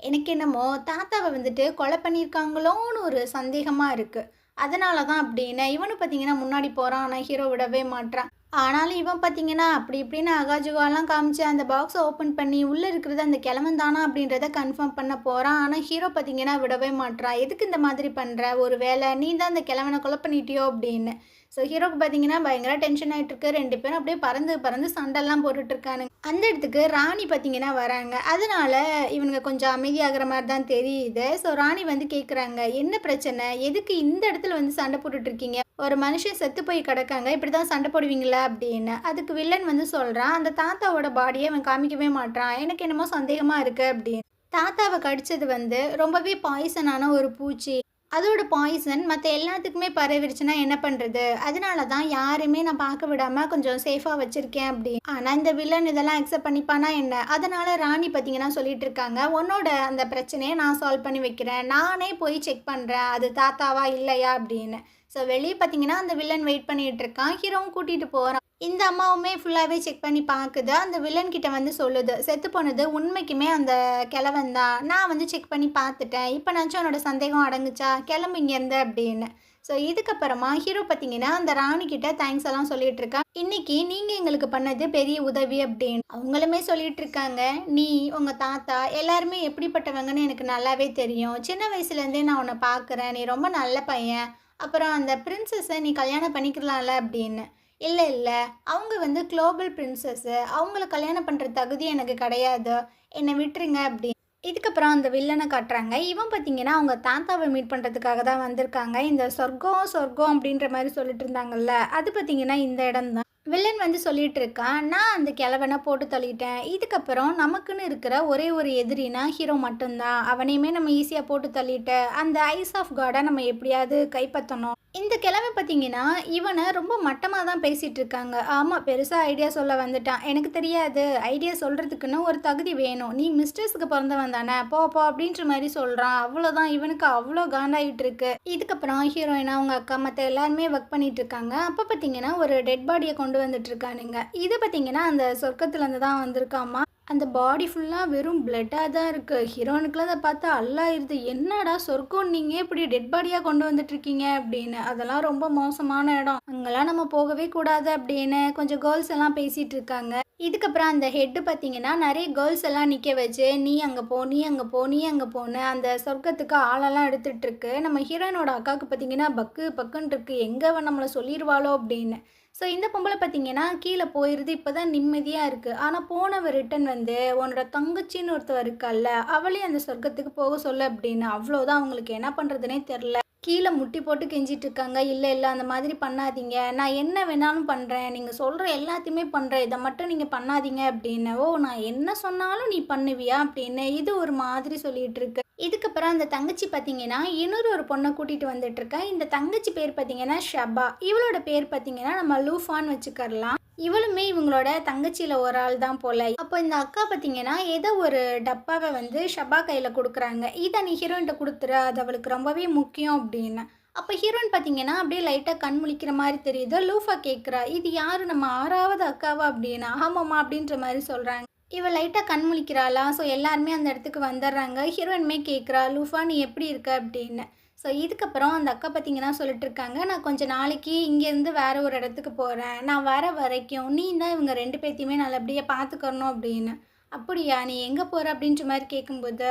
எனக்கு என்னமோ தாத்தாவை வந்துட்டு கொலை பண்ணியிருக்காங்களோன்னு ஒரு சந்தேகமாக இருக்குது. அதனால தான் அப்படின்னு இவனு பார்த்தீங்கன்னா முன்னாடி போகிறான். ஆனால் ஹீரோ விடவே மாட்டான். ஆனாலும் இவன் பார்த்தீங்கன்னா அப்படி இப்படின்னு அகாஜுகாலாம் காமிச்சு அந்த பாக்ஸை ஓப்பன் பண்ணி உள்ளே இருக்கிறது அந்த கிழவன் தானா அப்படின்றத கன்ஃபார்ம் பண்ண போகிறான். ஆனால் ஹீரோ பார்த்தீங்கன்னா விடவே மாட்டான். எதுக்கு இந்த மாதிரி பண்ணுற, ஒரு வேளை நீ தான் அந்த கிழவனை கொலை பண்ணிட்டியோ அப்படின்னு. ஸோ ஹீரோக்கு பார்த்தீங்கன்னா பயங்கர டென்ஷன் ஆகிட்டு இருக்கு. 2 பேரும் அப்படியே பறந்து பறந்து சண்டைலாம் போட்டுட்டு இருக்கானுங்க. அந்த இடத்துக்கு ராணி பார்த்தீங்கன்னா வராங்க. அதனால இவனுங்க கொஞ்சம் அமைதியாகிற மாதிரி தான் தெரியுது. ஸோ ராணி வந்து கேட்குறாங்க, என்ன பிரச்சனை, எதுக்கு இந்த இடத்துல வந்து சண்டை போட்டுட்டு இருக்கீங்க, ஒரு மனுஷன் செத்து போய் கிடக்காங்க, இப்படி தான் சண்டை போடுவீங்களா அப்படின்னு. அதுக்கு வில்லன் வந்து சொல்கிறான், அந்த தாத்தாவோட பாடியை அவன் காமிக்கவே மாட்டான், எனக்கு என்னமோ சந்தேகமாக இருக்குது அப்படின்னு. தாத்தாவை கடிச்சது வந்து ரொம்பவே பாய்சனான ஒரு பூச்சி. அதோட பாய்சன் மற்ற எல்லாத்துக்குமே பரவிருச்சுன்னா என்ன பண்ணுறது, அதனால தான் யாருமே நான் பார்க்க விடாமல் கொஞ்சம் சேஃபாக வச்சுருக்கேன் அப்படி. ஆனால் இந்த வில்லன் இதெல்லாம் அக்செப்ட் பண்ணிப்பானா என்ன. அதனால் ராணி பார்த்தீங்கன்னா சொல்லிட்டு இருக்காங்க, உன்னோட அந்த பிரச்சனையை நான் சால்வ் பண்ணி வைக்கிறேன், நானே போய் செக் பண்ணுறேன் அது தாத்தாவா இல்லையா அப்படின்னு. ஸோ வெளியே பார்த்தீங்கன்னா அந்த வில்லன் வெயிட் பண்ணிகிட்டு இருக்கான். ஹீரோவும் கூட்டிகிட்டு போகிறான். இந்த அம்மாவுமே ஃபுல்லாகவே செக் பண்ணி பார்க்குது. அந்த வில்லன் கிட்ட வந்து சொல்லுது, செத்து போனது உண்மைக்குமே அந்த கிழவன் தான், நான் வந்து செக் பண்ணி பார்த்துட்டேன், இப்போ நாச்சும் என்னோட சந்தேகம் அடங்குச்சா, கிளம்பு இங்கேருந்து அப்படின்னு. ஸோ இதுக்கப்புறமா ஹீரோ பார்த்தீங்கன்னா அந்த ராணி கிட்ட தேங்க்ஸ் எல்லாம் சொல்லிட்டு இருக்கா. இன்னைக்கு நீங்கள் எங்களுக்கு பண்ணது பெரிய உதவி அப்படின்னு. அவங்களுமே சொல்லிட்டு இருக்காங்க, நீ உங்கள் தாத்தா எல்லாருமே எப்படிப்பட்டவங்கன்னு எனக்கு நல்லாவே தெரியும், சின்ன வயசுலேருந்தே நான் உன்னை பார்க்குறேன், நீ ரொம்ப நல்ல பையன், அப்புறம் அந்த பிரின்சஸை நீ கல்யாணம் பண்ணிக்கலாம்ல அப்படின்னு. இல்லை இல்லை, அவங்க வந்து குளோபல் பிரின்சஸ்ஸு, அவங்கள கல்யாணம் பண்ணுற தகுதி எனக்கு கிடையாது, என்னை விட்டுருங்க அப்படி. இதுக்கப்புறம் அந்த வில்லனை காட்டுறாங்க. இவன் பார்த்தீங்கன்னா அவங்க தாத்தாவை மீட் பண்ணுறதுக்காக தான் வந்திருக்காங்க. இந்த சொர்க்கம் சொர்க்கம் அப்படின்ற மாதிரி சொல்லிட்டு இருந்தாங்கல்ல, அது பார்த்தீங்கன்னா இந்த இடம் தான். வில்லன் வந்து சொல்லிட்டு இருக்கான், நான் அந்த கிழவனை போட்டு தள்ளிட்டேன், இதுக்கப்புறம் நமக்குன்னு இருக்கிற ஒரே ஒரு எதிரினா ஹீரோ மட்டும்தான், அவனையுமே நம்ம ஈஸியாக போட்டு தள்ளிட்டு அந்த ஐஸ் ஆஃப் காடை நம்ம எப்படியாவது கைப்பற்றணும். இந்த கிழமை பார்த்தீங்கன்னா இவனை ரொம்ப மட்டமாக தான் பேசிகிட்டு இருக்காங்க. ஆமாம், பெருசாக ஐடியா சொல்ல வந்துட்டான், எனக்கு தெரியாது, ஐடியா சொல்கிறதுக்குன்னு ஒரு தகுதி வேணும், நீ மிஸ்டர்ஸுக்கு பிறந்தவன் தானே, போ போ அப்படின்ற மாதிரி சொல்கிறான். அவ்வளோதான், இவனுக்கு அவ்வளோ காண்டாகிட்டு இருக்கு. இதுக்கப்புறம் ஹீரோயினா அவங்க அக்கா மற்ற எல்லாருமே ஒர்க் பண்ணிட்டு இருக்காங்க. அப்போ பார்த்தீங்கன்னா ஒரு டெட் பாடியை கொண்டு வந்துட்டு இருக்கானுங்க. இது பார்த்தீங்கன்னா அந்த சொர்க்கத்துலேருந்து தான் வந்திருக்காமா. அந்த பாடி ஃபுல்லாக வெறும் பிளட்டாக தான் இருக்குது. ஹீரோனுக்குலாம் அதை பார்த்தா அல்லாயிருது, என்னடா சொர்க்கம் நீங்கள் இப்படி டெட் பாடியாக கொண்டு வந்துட்டுருக்கீங்க அப்படின்னு. அதெல்லாம் ரொம்ப மோசமான இடம், அங்கெல்லாம் நம்ம போகவே கூடாது அப்படின்னு கொஞ்சம் கேர்ள்ஸ் எல்லாம் பேசிகிட்டு இருக்காங்க. இதுக்கப்புறம் அந்த ஹெட்டு பார்த்தீங்கன்னா நிறைய கேர்ள்ஸ் எல்லாம் நிற்க வச்சு, நீ அங்கே போ, நீ அங்கே போ, நீ அங்கே போன்னு அந்த சொர்க்கத்துக்கு ஆளெல்லாம் எடுத்துகிட்டு இருக்கு. நம்ம ஹீரோயினோட அக்காவுக்கு பார்த்தீங்கன்னா பக்கு பக்குன்னு இருக்குது, எங்கே அவன் நம்மளை சொல்லிடுவாளோ அப்படின்னு. ஸோ இந்த பொம்பளை பார்த்தீங்கன்னா கீழே போயிடுது, இப்போ தான் நிம்மதியாக இருக்குது. ஆனால் போனவர் ரிட்டன் வந்து உன்னோட தங்கச்சின்னு ஒருத்தவர் இருக்கால்ல, அவளே அந்த சொர்க்கத்துக்கு போக சொல்ல அப்படின்னு. அவ்வளோதான், அவங்களுக்கு என்ன பண்ணுறதுனே தெரில. கீழே முட்டி போட்டு கெஞ்சிட்டு இருக்காங்க, இல்லை இல்லை அந்த மாதிரி பண்ணாதீங்க, நான் என்ன வேணாலும் பண்ணுறேன், நீங்கள் சொல்கிற எல்லாத்தையுமே பண்ணுறேன், இதை மட்டும் நீங்கள் பண்ணாதீங்க அப்படின்னு. ஓ, நான் என்ன சொன்னாலும் நீ பண்ணுவியா அப்படின்னு இது ஒரு மாதிரி சொல்லிகிட்டு இருக்கு. இதுக்கப்புறம் அந்த தங்கச்சி பார்த்தீங்கன்னா இன்னொரு ஒரு பொண்ணை கூட்டிகிட்டு வந்துட்டுருக்கா. இந்த தங்கச்சி பேர் பார்த்தீங்கன்னா ஷபா, இவளோட பேர் பார்த்தீங்கன்னா நம்ம லூஃபான்னு வச்சுக்கலாம். இவளுமே இவங்களோட தங்கச்சியில் ஒரு ஆள் தான் போல. அப்போ இந்த அக்கா பார்த்தீங்கன்னா ஏதோ ஒரு டப்பாவை வந்து ஷபா கையில் கொடுக்குறாங்க, இதை நீ ஹீரோயின்ட்ட கொடுத்துரு, அது அவளுக்கு ரொம்பவே முக்கியம் அப்படின்னு. அப்போ ஹீரோயின் பார்த்தீங்கன்னா அப்படியே லைட்டாக கண் முழிக்கிற மாதிரி தெரியுது. லூஃபா கேட்குறா, இது யார், நம்ம 6வது அக்காவா அப்படின்னு. ஆமாம்மா அப்படின்ற மாதிரி சொல்கிறாங்க. இவள் லைட்டாக கண் முழிக்கிறாளா. ஸோ எல்லாருமே அந்த இடத்துக்கு வந்துடுறாங்க. ஹீரோயினுமே கேட்குறா, லூஃபா நீ எப்படி இருக்க அப்படின்னு. ஸோ இதுக்கப்புறம் அந்த அக்கா பார்த்தீங்கன்னா சொல்லிட்டு இருக்காங்க, நான் கொஞ்சம் நாளைக்கு இங்கேருந்து வேறு ஒரு இடத்துக்கு போகிறேன், நான் வர வரைக்கும் நீ தான் இவங்க 2 பேர்த்தையுமே நல்லபடியாக பார்த்துக்கணும் அப்படின்னு. அப்படியா, நீ எங்கே போகிற அப்படின்ற மாதிரி கேட்கும்போது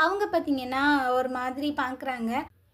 அவங்க பார்த்தீங்கன்னா ஒரு மாதிரி பார்க்குறாங்க.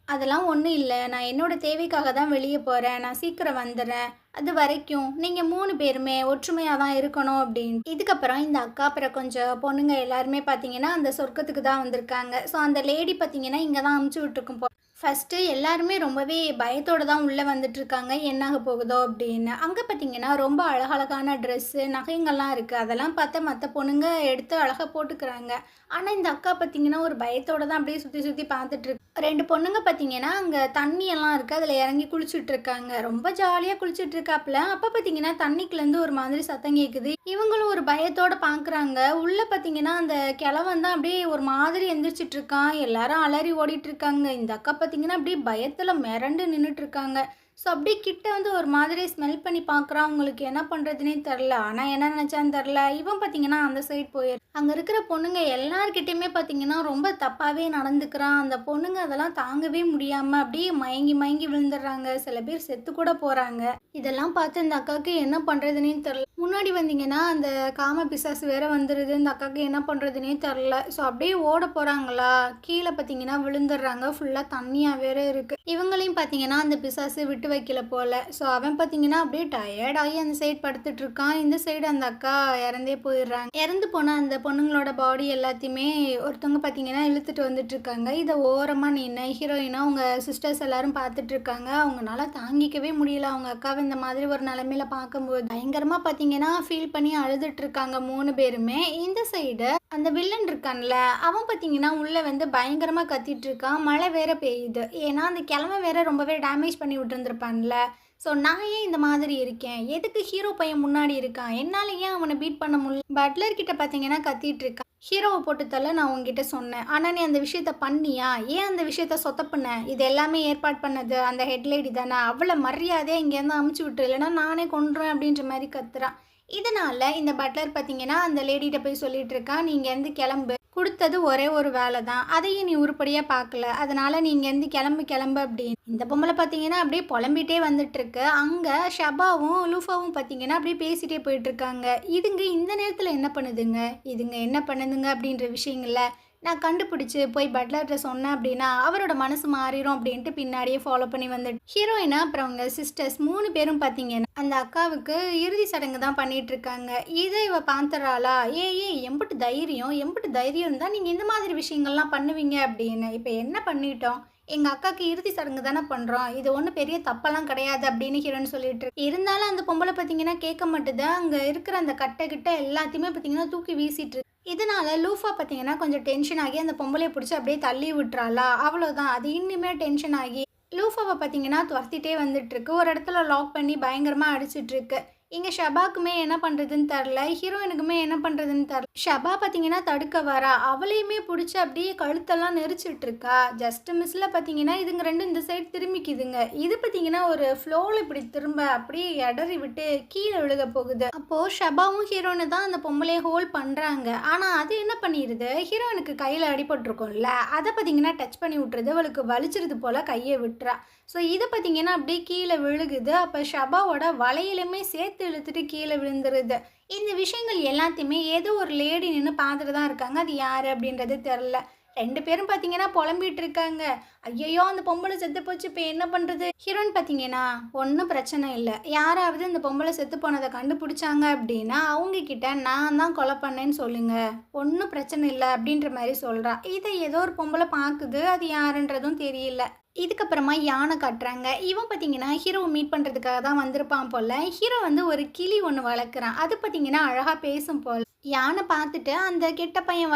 அதெல்லாம் ஒன்றும் இல்லை, நான் என்னோடய தேவைக்காக தான் வெளியே போகிறேன், நான் சீக்கிரம் வந்துடுறேன், அது வரைக்கும் நீங்கள் 3 பேருமே ஒற்றுமையாக தான் இருக்கணும் அப்படின்னு. இதுக்கப்புறம் இந்த அக்கா அப்புறம் கொஞ்சம் பொண்ணுங்க எல்லாருமே பார்த்தீங்கன்னா அந்த சொர்க்கத்துக்கு தான் வந்திருக்காங்க. ஸோ அந்த லேடி பார்த்தீங்கன்னா இங்கே தான் அமுச்சு விட்டுருக்கும். ஃபஸ்ட்டு எல்லாருமே ரொம்பவே பயத்தோடு தான் உள்ளே வந்துட்டுருக்காங்க, என்னாக போகுதோ அப்படின்னு. அங்கே பார்த்தீங்கன்னா ரொம்ப அழகழகான ட்ரெஸ்ஸு நகைங்கள்லாம் இருக்குது, அதெல்லாம் பார்த்தா மற்ற பொண்ணுங்க எடுத்து அழகாக போட்டுக்கிறாங்க. ஆனால் இந்த அக்கா பார்த்தீங்கன்னா ஒரு பயத்தோடு தான் அப்படியே சுற்றி சுற்றி பார்த்துட்ருக்கு. 2 பொண்ணுங்க பார்த்தீங்கன்னா அங்கே தண்ணியெல்லாம் இருக்குது, அதில் இறங்கி குளிச்சுட்ருக்காங்க, ரொம்ப ஜாலியாக குளிச்சுட்ருக்காப்புல. அப்போ பார்த்தீங்கன்னா தண்ணிக்குலேருந்து ஒரு மாதிரி சத்தம் கேட்குது. இவங்களும் ஒரு பயத்தோடு பார்க்குறாங்க. உள்ளே பார்த்தீங்கன்னா அந்த கிழவன் தான் அப்படியே ஒரு மாதிரி எந்திரிச்சிட்ருக்கான், எல்லாரும் அலறி ஓடிட்டுருக்காங்க. இந்த அக்கா பார்த்தீங்கன்னா அப்படியே பயத்தில் மிரண்டு நின்றுட்டுருக்காங்க. ஸோ அப்படியே கிட்ட வந்து ஒரு மாதிரி ஸ்மெல் பண்ணி பார்க்குறான், அவங்களுக்கு என்ன பண்ணுறதுனே தெரில. ஆனால் என்ன நினச்சான்னு தெரில. இவன் பார்த்தீங்கன்னா அந்த சைட் போயிரு. அங்கே இருக்கிற பொண்ணுங்க எல்லார்கிட்டையுமே பார்த்தீங்கன்னா ரொம்ப தப்பாகவே நடந்துக்கிறான். அந்த பொண்ணுங்க அதெல்லாம் தாங்கவே முடியாமல் அப்படியே மயங்கி மயங்கி விழுந்துடுறாங்க, சில பேர் செத்து கூட போகிறாங்க. இதெல்லாம் பார்த்து இந்த அக்காவுக்கு என்ன பண்ணுறதுனே தெரில. முன்னாடி வந்தீங்கன்னா அந்த காம பிசாசு வேற வந்துடுது, இந்த அக்காவுக்கு என்ன பண்ணுறதுனே தெரில. ஸோ அப்படியே ஓட போகிறாங்களா, கீழே பார்த்தீங்கன்னா விழுந்துடுறாங்க, ஃபுல்லாக தண்ணியாக வேற இருக்குது. இவங்களையும் பார்த்தீங்கன்னா அந்த பிசாசு விட்டு விட்டு வைக்கல போல. ஸோ அவன் பார்த்தீங்கன்னா அப்படியே டயர்டாகி அந்த சைடு படுத்துட்டு இருக்கான். இந்த சைடு அந்த அக்கா இறந்தே போயிடுறாங்க. இறந்து போன அந்த பொண்ணுங்களோட பாடி எல்லாத்தையுமே ஒருத்தவங்க பார்த்தீங்கன்னா இழுத்துட்டு வந்துட்டு இருக்காங்க. இதை ஓரமாக நின்று ஹீரோயினா அவங்க சிஸ்டர்ஸ் எல்லாரும் பார்த்துட்டு இருக்காங்க. அவங்களால தாங்கிக்கவே முடியல அவங்க அக்காவை இந்த மாதிரி ஒரு நிலைமையில பார்க்கும்போது. பயங்கரமாக பார்த்தீங்கன்னா ஃபீல் பண்ணி அழுதுட்டு இருக்காங்க 3 பேருமே. இந்த சைடு அந்த வில்லன் இருக்கான்ல, அவன் பார்த்தீங்கன்னா உள்ள வந்து பயங்கரமா கத்திட்டு இருக்கான். மழை வேற பெய்யுது. ஏன்னா அந்த கிழமை வேற ரொம்பவே டேமேஜ் பண்ணி விட்டுருந்துருப்பான்ல. ஸோ நான் ஏன் இந்த மாதிரி இருக்கேன், எதுக்கு ஹீரோ பையன் முன்னாடி இருக்கான், என்னால் ஏன் அவனை பீட் பண்ண முடியல. பட்லர் கிட்ட பார்த்தீங்கன்னா கத்திட்டு இருக்கான். ஹீரோவை போட்டு தள்ள நான் உங்ககிட்ட சொன்னேன், ஆனால் நீ அந்த விஷயத்த பண்ணியா, ஏன் அந்த விஷயத்த சொத்தப்புன, இது எல்லாமே ஏற்பாடு பண்ணது அந்த ஹெட்லைடி தானே, அவளை மரியாதையாக இங்கேருந்து அமுச்சு விட்டு, இல்லைன்னா நானே கொண்டுறேன் அப்படின்ற மாதிரி கத்துறான். இதனால இந்த பட்லர் பார்த்தீங்கன்னா அந்த லேடிகிட்ட போய் சொல்லிட்டு இருக்கான், நீங்க இருந்து கிளம்பு, கொடுத்தது ஒரே ஒரு வேலை தான், அதையும் நீ உருப்படியாக பார்க்கல, அதனால நீ இங்கேருந்து கிளம்பு அப்படின்னு. இந்த பொம்பளை பார்த்தீங்கன்னா அப்படியே புலம்பிட்டே வந்துட்டு இருக்கு. அங்கே ஷபாவும் லூஃபாவும் பார்த்தீங்கன்னா அப்படியே பேசிட்டே போயிட்டு இருக்காங்க. இதுங்க இந்த நேரத்தில் என்ன பண்ணுதுங்க, இதுங்க என்ன பண்ணுதுங்க அப்படின்ற விஷயங்கள நான் கண்டுபிடிச்சி போய் பட்லர்கிட்ட சொன்னேன் அப்படின்னா அவரோட மனசு மாறிடும் அப்படின்ட்டு பின்னாடியே ஃபாலோ பண்ணி வந்துட்டு ஹீரோயினா அப்புறம் அவங்க சிஸ்டர்ஸ் 3 பேரும் பார்த்தீங்கன்னா அந்த அக்காவுக்கு இறுதி சடங்கு தான் பண்ணிட்டு இருக்காங்க. இதை இவ பாத்துறாளா, எம்புட்டு தைரியம் தான் நீங்கள் இந்த மாதிரி விஷயங்கள்லாம் பண்ணுவீங்க அப்படின்னு. இப்போ என்ன பண்ணிட்டோம், எங்கள் அக்காவுக்கு இறுதி சடங்கு தானே பண்ணுறோம், இது ஒன்றும் பெரிய தப்பெல்லாம் கிடையாது அப்படின்னு ஹீரோன்னு சொல்லிட்டு இருந்தாலும் அந்த பொம்பளை பார்த்தீங்கன்னா கேட்க மாட்டுது. அங்கே இருக்கிற அந்த கட்டை கிட்ட எல்லாத்தையுமே பார்த்தீங்கன்னா தூக்கி வீசிட்டு இருக்கு. இதனால லூஃபா பார்த்தீங்கன்னா கொஞ்சம் டென்ஷன் ஆகி அந்த பொம்பளையை பிடிச்சி அப்படியே தள்ளி விட்டுறாளா, அவ்வளோதான். அது இன்னுமே டென்ஷன் ஆகி லூஃபாவை பார்த்தீங்கன்னா துரத்திட்டே வந்துட்டு இருக்கு. ஒரு இடத்துல லாக் பண்ணி பயங்கரமாக அடிச்சிட்டு இருக்கு. இங்கே ஷபாக்குமே என்ன பண்ணுறதுன்னு தெரில, ஹீரோயினுக்குமே என்ன பண்ணுறதுன்னு தெரில. ஷபா பார்த்தீங்கன்னா தடுக்க வரா, அவளையுமே பிடிச்சி அப்படியே கழுத்தெல்லாம் நெரிச்சிட்டு இருக்கா. ஜஸ்ட் மிஸ்ல பார்த்தீங்கன்னா இதுங்க ரெண்டும் இந்த சைடு திரும்பிக்குதுங்க. இது பார்த்தீங்கன்னா ஒரு ஃப்ளோவில் இப்படி திரும்ப அப்படியே இடறி விட்டு கீழே விழுக போகுது. அப்போது ஷபாவும் ஹீரோயினு தான் அந்த பொம்பளையை ஹோல்ட் பண்ணுறாங்க. ஆனால் அது என்ன பண்ணிடுது, ஹீரோயினுக்கு கையில் அடிபட்டிருக்கும்ல, அதை பார்த்தீங்கன்னா டச் பண்ணி விட்டுருது. அவளுக்கு வலிச்சிருது போல் கையை விட்டுறா. ஸோ இதை பார்த்தீங்கன்னா அப்படியே கீழே விழுகுது. அப்போ ஷபாவோட வளையலுமே சேர்த்து இழுத்துட்டு கீழே விழுந்துருது. இந்த விஷயங்கள் எல்லாத்தையுமே ஏதோ ஒரு லேடி நின்று பார்த்துட்டு தான் இருக்காங்க. அது யார் அப்படின்றது தெரில. 2 பேரும் பார்த்தீங்கன்னா புலம்பிட்டு இருக்காங்க. ஐயோ அந்த பொம்பளை செத்து போச்சு, இப்போ என்ன பண்ணுறது. ஹீரோயின் பார்த்தீங்கன்னா ஒன்றும் பிரச்சனை இல்லை, யாராவது இந்த பொம்பளை செத்து போனதை கண்டுபிடிச்சாங்க அப்படின்னா அவங்கக்கிட்ட நான் தான் கொலை பண்ணேன்னு சொல்லுங்க, ஒன்றும் பிரச்சனை இல்லை அப்படின்ற மாதிரி சொல்கிறா. இதை ஏதோ ஒரு பொம்பளை பார்க்குது, அது யாருன்றதும் தெரியல. இதுக்கப்புறமா யானை காட்டுறாங்க. இவன் பார்த்தீங்கன்னா ஹீரோவை மீட் பண்ணுறதுக்காக தான் வந்திருப்பான் போல். ஹீரோ வந்து ஒரு கிளி ஒன்று வளர்க்குறான். அது பார்த்தீங்கன்னா அழகாக பேசும் போல். யானை பார்த்துட்டு அந்த கெட்ட பையன்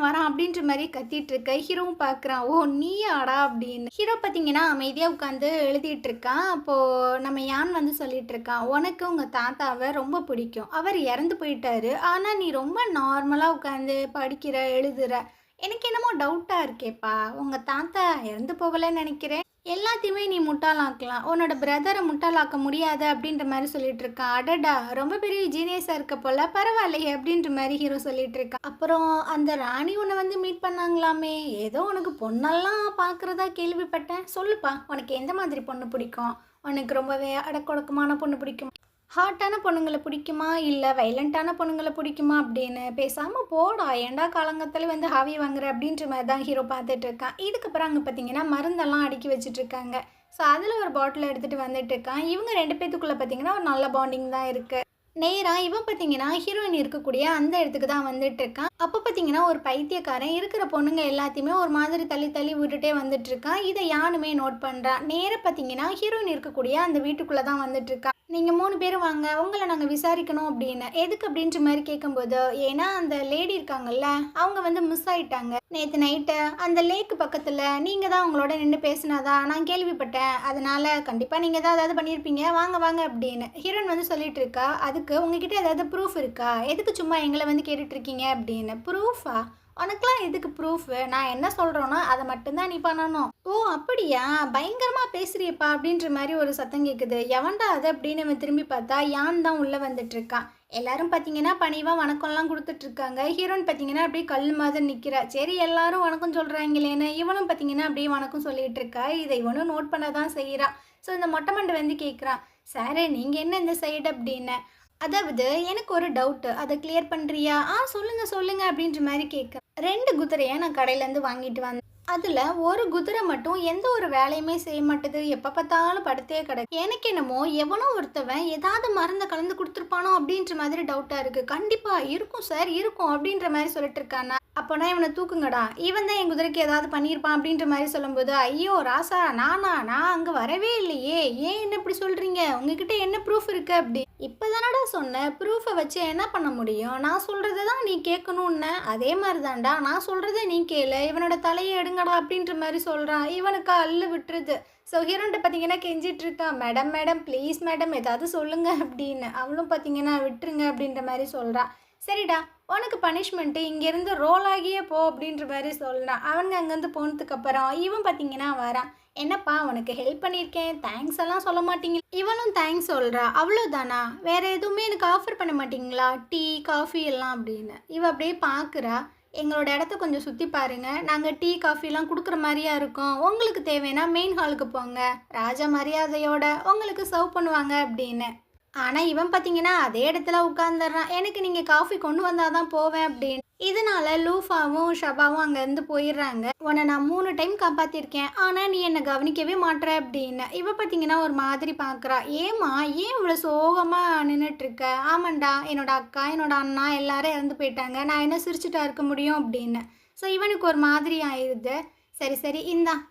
வரான் அப்படின்ற மாதிரி கத்திட்டு இருக்க. ஹீரோவும் பார்க்குறான், ஓ நீயாடா அப்படின்னு. ஹீரோ பார்த்தீங்கன்னா அமைதியாக உட்காந்து எழுதிட்டு இருக்கான். அப்போது நம்ம யான் வந்து சொல்லிட்டு இருக்கான், உனக்கு உங்கள் தாத்தாவை ரொம்ப பிடிக்கும், அவர் இறந்து போயிட்டாரு, ஆனால் நீ ரொம்ப நார்மலாக உட்காந்து படிக்கிற எழுதுற, எனக்கு என்னமோ டவுட்டாக இருக்கேப்பா, உங்கள் தாத்தா இறந்து போகலைன்னு நினைக்கிறேன், எல்லாத்தையுமே நீ முட்டாளாக்கலாம், உன்னோட பிரதரை முட்டாளாக்க முடியாது அப்படின்ற மாதிரி சொல்லிட்டு இருக்கான். அடடா ரொம்ப பெரிய ஜீனியஸாக இருக்க போல, பரவாயில்லையே அப்படின்ற மாதிரி ஹீரோ சொல்லிட்டு இருக்கான். அப்புறம் அந்த ராணி உன்னை வந்து மீட் பண்ணாங்களாமே, ஏதோ உனக்கு பொண்ணெல்லாம் பார்க்குறதா கேள்விப்பட்டேன், சொல்லுப்பா உனக்கு எந்த மாதிரி பொண்ணு பிடிக்கும், உனக்கு ரொம்பவே அடக்கொடக்கமான பொண்ணு பிடிக்கும், ஹாட்டான பொண்ணுங்களை பிடிக்குமா இல்லை வைலண்ட்டான பொண்ணுங்களை பிடிக்குமா அப்படின்னு. பேசாமல் போடா, ஏண்டா காலங்கத்தில் வந்து ஹாவி வாங்குற அப்படின்ற மாதிரி தான் ஹீரோ பார்த்துட்டு இருக்கான். இதுக்கப்புறம் அங்கே பார்த்தீங்கன்னா மருந்தெல்லாம் அடுக்கி வச்சுட்டு இருக்காங்க. ஸோ அதில் ஒரு பாட்டில் எடுத்துகிட்டு வந்துட்டு இருக்கான். இவங்க 2 பேத்துக்குள்ளே பார்த்தீங்கன்னா ஒரு நல்ல பாண்டிங் தான் இருக்குது. நேராக இவன் பார்த்தீங்கன்னா ஹீரோயின் இருக்கக்கூடிய அந்த இடத்துக்கு தான் வந்துட்டு இருக்கான். அப்போ பார்த்தீங்கன்னா ஒரு பைத்தியக்காரன் இருக்கிற பொண்ணுங்க எல்லாத்தையுமே ஒரு மாதிரி தள்ளி விட்டுட்டே வந்துட்டு இருக்கான். இதை யானுமே நோட் பண்ணுறான். நேராக பார்த்தீங்கன்னா ஹீரோயின் இருக்கக்கூடிய அந்த வீட்டுக்குள்ளே தான் வந்துட்டு இருக்கான். நீங்கள் 3 பேரும் வாங்க, உங்களை நாங்கள் விசாரிக்கணும் அப்படின்னு. எதுக்கு அப்படின்ற மாதிரி கேட்கும்போது, ஏன்னா அந்த லேடி இருக்காங்கல்ல அவங்க வந்து மிஸ் ஆயிட்டாங்க நேற்று நைட்டு அந்த லேக்கு பக்கத்தில், நீங்கள் தான் அவங்களோட நின்று பேசினாதா நான் கேள்விப்பட்டேன், அதனால கண்டிப்பாக நீங்கள் தான் ஏதாவது பண்ணியிருப்பீங்க, வாங்க அப்படின்னு ஹீரோயின் வந்து சொல்லிட்டு இருக்கா. அதுக்கு உங்ககிட்ட ஏதாவது ப்ரூஃப் இருக்கா, எதுக்கு சும்மா எங்களை வந்து கேட்டுட்ருக்கீங்க அப்படின்னு. ப்ரூஃபா, உனக்குலாம் எதுக்கு ப்ரூஃபு, நான் என்ன சொல்கிறோன்னா அதை மட்டும்தான் நீ பண்ணணும். ஓ அப்படியா, பயங்கரமாக பேசுறியப்பா அப்படின்ற மாதிரி ஒரு சத்தம் கேட்குது. எவன்டா அது அப்படின்னு அவன் திரும்பி பார்த்தா யான் தான் உள்ளே வந்துட்டுருக்கான். எல்லாரும் பார்த்தீங்கன்னா பணிவாக வணக்கம்லாம் கொடுத்துட்ருக்காங்க. ஹீரோயின் பார்த்தீங்கன்னா அப்படியே கல் மாதிரி நிற்கிறா. சரி எல்லாரும் வணக்கம் சொல்கிறாங்களேன்னு இவனும் பார்த்தீங்கன்னா அப்படியே வணக்கம் சொல்லிகிட்டு இருக்கா. இதை இவனும் நோட் பண்ண தான் செய்கிறான். ஸோ இந்த மொட்டை மண்டை வந்து கேட்குறான், சார் நீங்கள் என்ன இந்த சைடு அப்படின்னு. அதாவது எனக்கு ஒரு டவுட்டு, அதை கிளியர் பண்ணுறியா, சொல்லுங்க அப்படின்ற மாதிரி கேட்குறேன். 2 குதிரையை நான் கடையிலேருந்து வாங்கிட்டு வந்தேன், அதில் ஒரு குதிரை மட்டும் எந்த ஒரு வேலையுமே செய்ய மாட்டுது, எப்போ பார்த்தாலும் படுத்தே கிடக்கு. எனக்கு என்னமோ எவனோ ஒருத்தவன் ஏதாவது மருந்தை கலந்து கொடுத்துருப்பானோ அப்படின்ற மாதிரி டவுட்டாக இருக்குது. கண்டிப்பாக இருக்கும் சார் இருக்கும் அப்படின்ற மாதிரி சொல்லிட்டு இருக்கானா. அப்போனா இவனை தூக்குங்கடா, இவன் தான் என் குதிரைக்கு ஏதாவது பண்ணியிருப்பான் அப்படின்ற மாதிரி சொல்லும்போது, ஐயோ ராசா நான் அங்கே வரவே இல்லையே, ஏன் என்ன இப்படி சொல்கிறீங்க, உங்ககிட்ட என்ன ப்ரூஃப் இருக்குது அப்படி. இப்போ தானடா சொன்னேன், ப்ரூஃபை வச்சு என்ன பண்ண முடியும், நான் சொல்கிறத தான் நீ கேட்கணுன்னு. அதே மாதிரி தான்டா நான் சொல்கிறத நீ கேளு, இவனோட தலையை எடுங்கடா அப்படின்ற மாதிரி சொல்கிறான். இவனுக்கு அல்லு விட்டுருது. ஸோ ஹீரோன்ட்ட பார்த்தீங்கன்னா கெஞ்சிட்டு இருக்கான், மேடம் மேடம் ப்ளீஸ் மேடம் ஏதாவது சொல்லுங்கள் அப்படின்னு. அவளும் பார்த்தீங்கன்னா விட்டுருங்க அப்படின்ற மாதிரி சொல்கிறான். சரிடா உனக்கு பனிஷ்மெண்ட்டு இங்கேருந்து ரோல் ஆகியே போ அப்படின்ற மாதிரி சொல்லலாம். அவங்க அங்கேருந்து போனதுக்கு அப்புறம் இவன் பார்த்தீங்கன்னா வரான். என்னப்பா உனக்கு ஹெல்ப் பண்ணியிருக்கேன், தேங்க்ஸ் எல்லாம் சொல்ல மாட்டீங்க. இவனும் தேங்க்ஸ் சொல்கிறா. அவ்வளோதானா, வேறு எதுவுமே எனக்கு ஆஃபர் பண்ண மாட்டீங்களா, டீ காஃபி எல்லாம் அப்படின்னு. இவ அப்படியே பார்க்குறா. எங்களோட இடத்த கொஞ்சம் சுற்றி பாருங்கள், நாங்கள் டீ காஃபிலாம் கொடுக்குற மாதிரியா இருக்கோம், உங்களுக்கு தேவைன்னா மெயின் ஹாலுக்கு போங்க, ராஜா மரியாதையோட உங்களுக்கு சர்வ் பண்ணுவாங்க அப்படின்னு. ஆனால் இவன் பார்த்தீங்கன்னா அதே இடத்துல உட்காந்துடுறான். எனக்கு நீங்கள் காஃபி கொண்டு வந்தால் தான் போவேன் அப்படின்னு. இதனால லூஃபாவும் ஷபாவும் அங்கேருந்து போயிடுறாங்க. உன்னை நான் 3 டைம் காப்பாற்றிருக்கேன், ஆனால் நீ என்னை கவனிக்கவே மாட்டேற அப்படின்னு. இவ பார்த்தீங்கன்னா ஒரு மாதிரி பார்க்குறா. ஏம்மா ஏன் இவ்வளோ சோகமாக நின்றுட்டுருக்க. ஆமாண்டா என்னோட அக்கா என்னோட அண்ணா எல்லாரும் இறந்து போயிட்டாங்க, நான் என்ன சிரிச்சுட்டா இருக்க முடியும் அப்படின்னு. ஸோ இவனுக்கு ஒரு மாதிரி ஆயிடுது. சரி சரி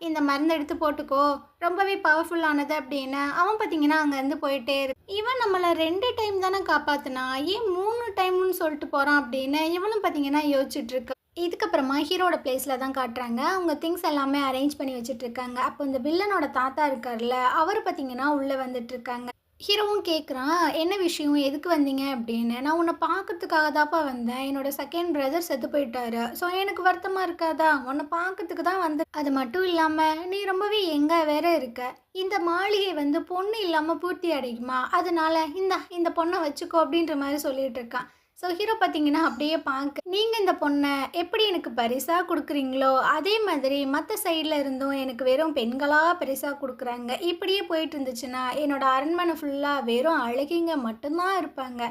இந்த மருந்து எடுத்து போட்டுக்கோ, ரொம்பவே பவர்ஃபுல்லானது அப்படின்னு. அவன் பார்த்தீங்கன்னா அங்கேருந்து போயிட்டே இருக்கு. இவன் நம்மளை 2 டைம் தானே காப்பாற்றினா, ஏன் 3 டைம்னு சொல்லிட்டு போகிறான் அப்படின்னு இவனும் பார்த்தீங்கன்னா யோசிச்சுட்ருக்கு. இதுக்கப்புறமா ஹீரோட பிளேஸில் தான் காட்டுறாங்க. அவங்க திங்ஸ் எல்லாமே அரேஞ்ச் பண்ணி வச்சுட்ருக்காங்க. அப்போ இந்த வில்லனோட தாத்தா இருக்கார்ல, அவர் பார்த்தீங்கன்னா உள்ளே வந்துட்டுருக்காங்க. ஹீரோவும் கேட்குறான், என்ன விஷயம் எதுக்கு வந்தீங்க அப்படின்னு. நான் உன்னை பார்க்கறதுக்காக தான்ப்பா வந்தேன், என்னோட செகண்ட் பிரதர் செத்து போயிட்டாரு, ஸோ எனக்கு வருத்தமாக இருக்காதா, உன்னை பார்க்கறதுக்கு தான் வந்து. அது மட்டும் இல்லாமல் நீ ரொம்பவே எங்கே வேற இருக்க, இந்த மாளிகை வந்து பொண்ணு இல்லாமல் பூர்த்தி அடைக்குமா, அதனால இந்த பொண்ணை வச்சுக்கோ அப்படின்ற மாதிரி சொல்லிட்டு இருக்கான். ஸோ ஹீரோ பார்த்தீங்கன்னா அப்படியே பார்க்க, நீங்கள் இந்த பொண்ணை எப்படி எனக்கு பரிசாக கொடுக்குறீங்களோ அதே மாதிரி மற்ற சைடில் இருந்தும் எனக்கு வெறும் பெண்களாக பரிசாக கொடுக்குறாங்க. இப்படியே போயிட்டு இருந்துச்சுன்னா என்னோட அரண்மனை ஃபுல்லாக வெறும் அழகிங்க மட்டும்தான் இருப்பாங்க.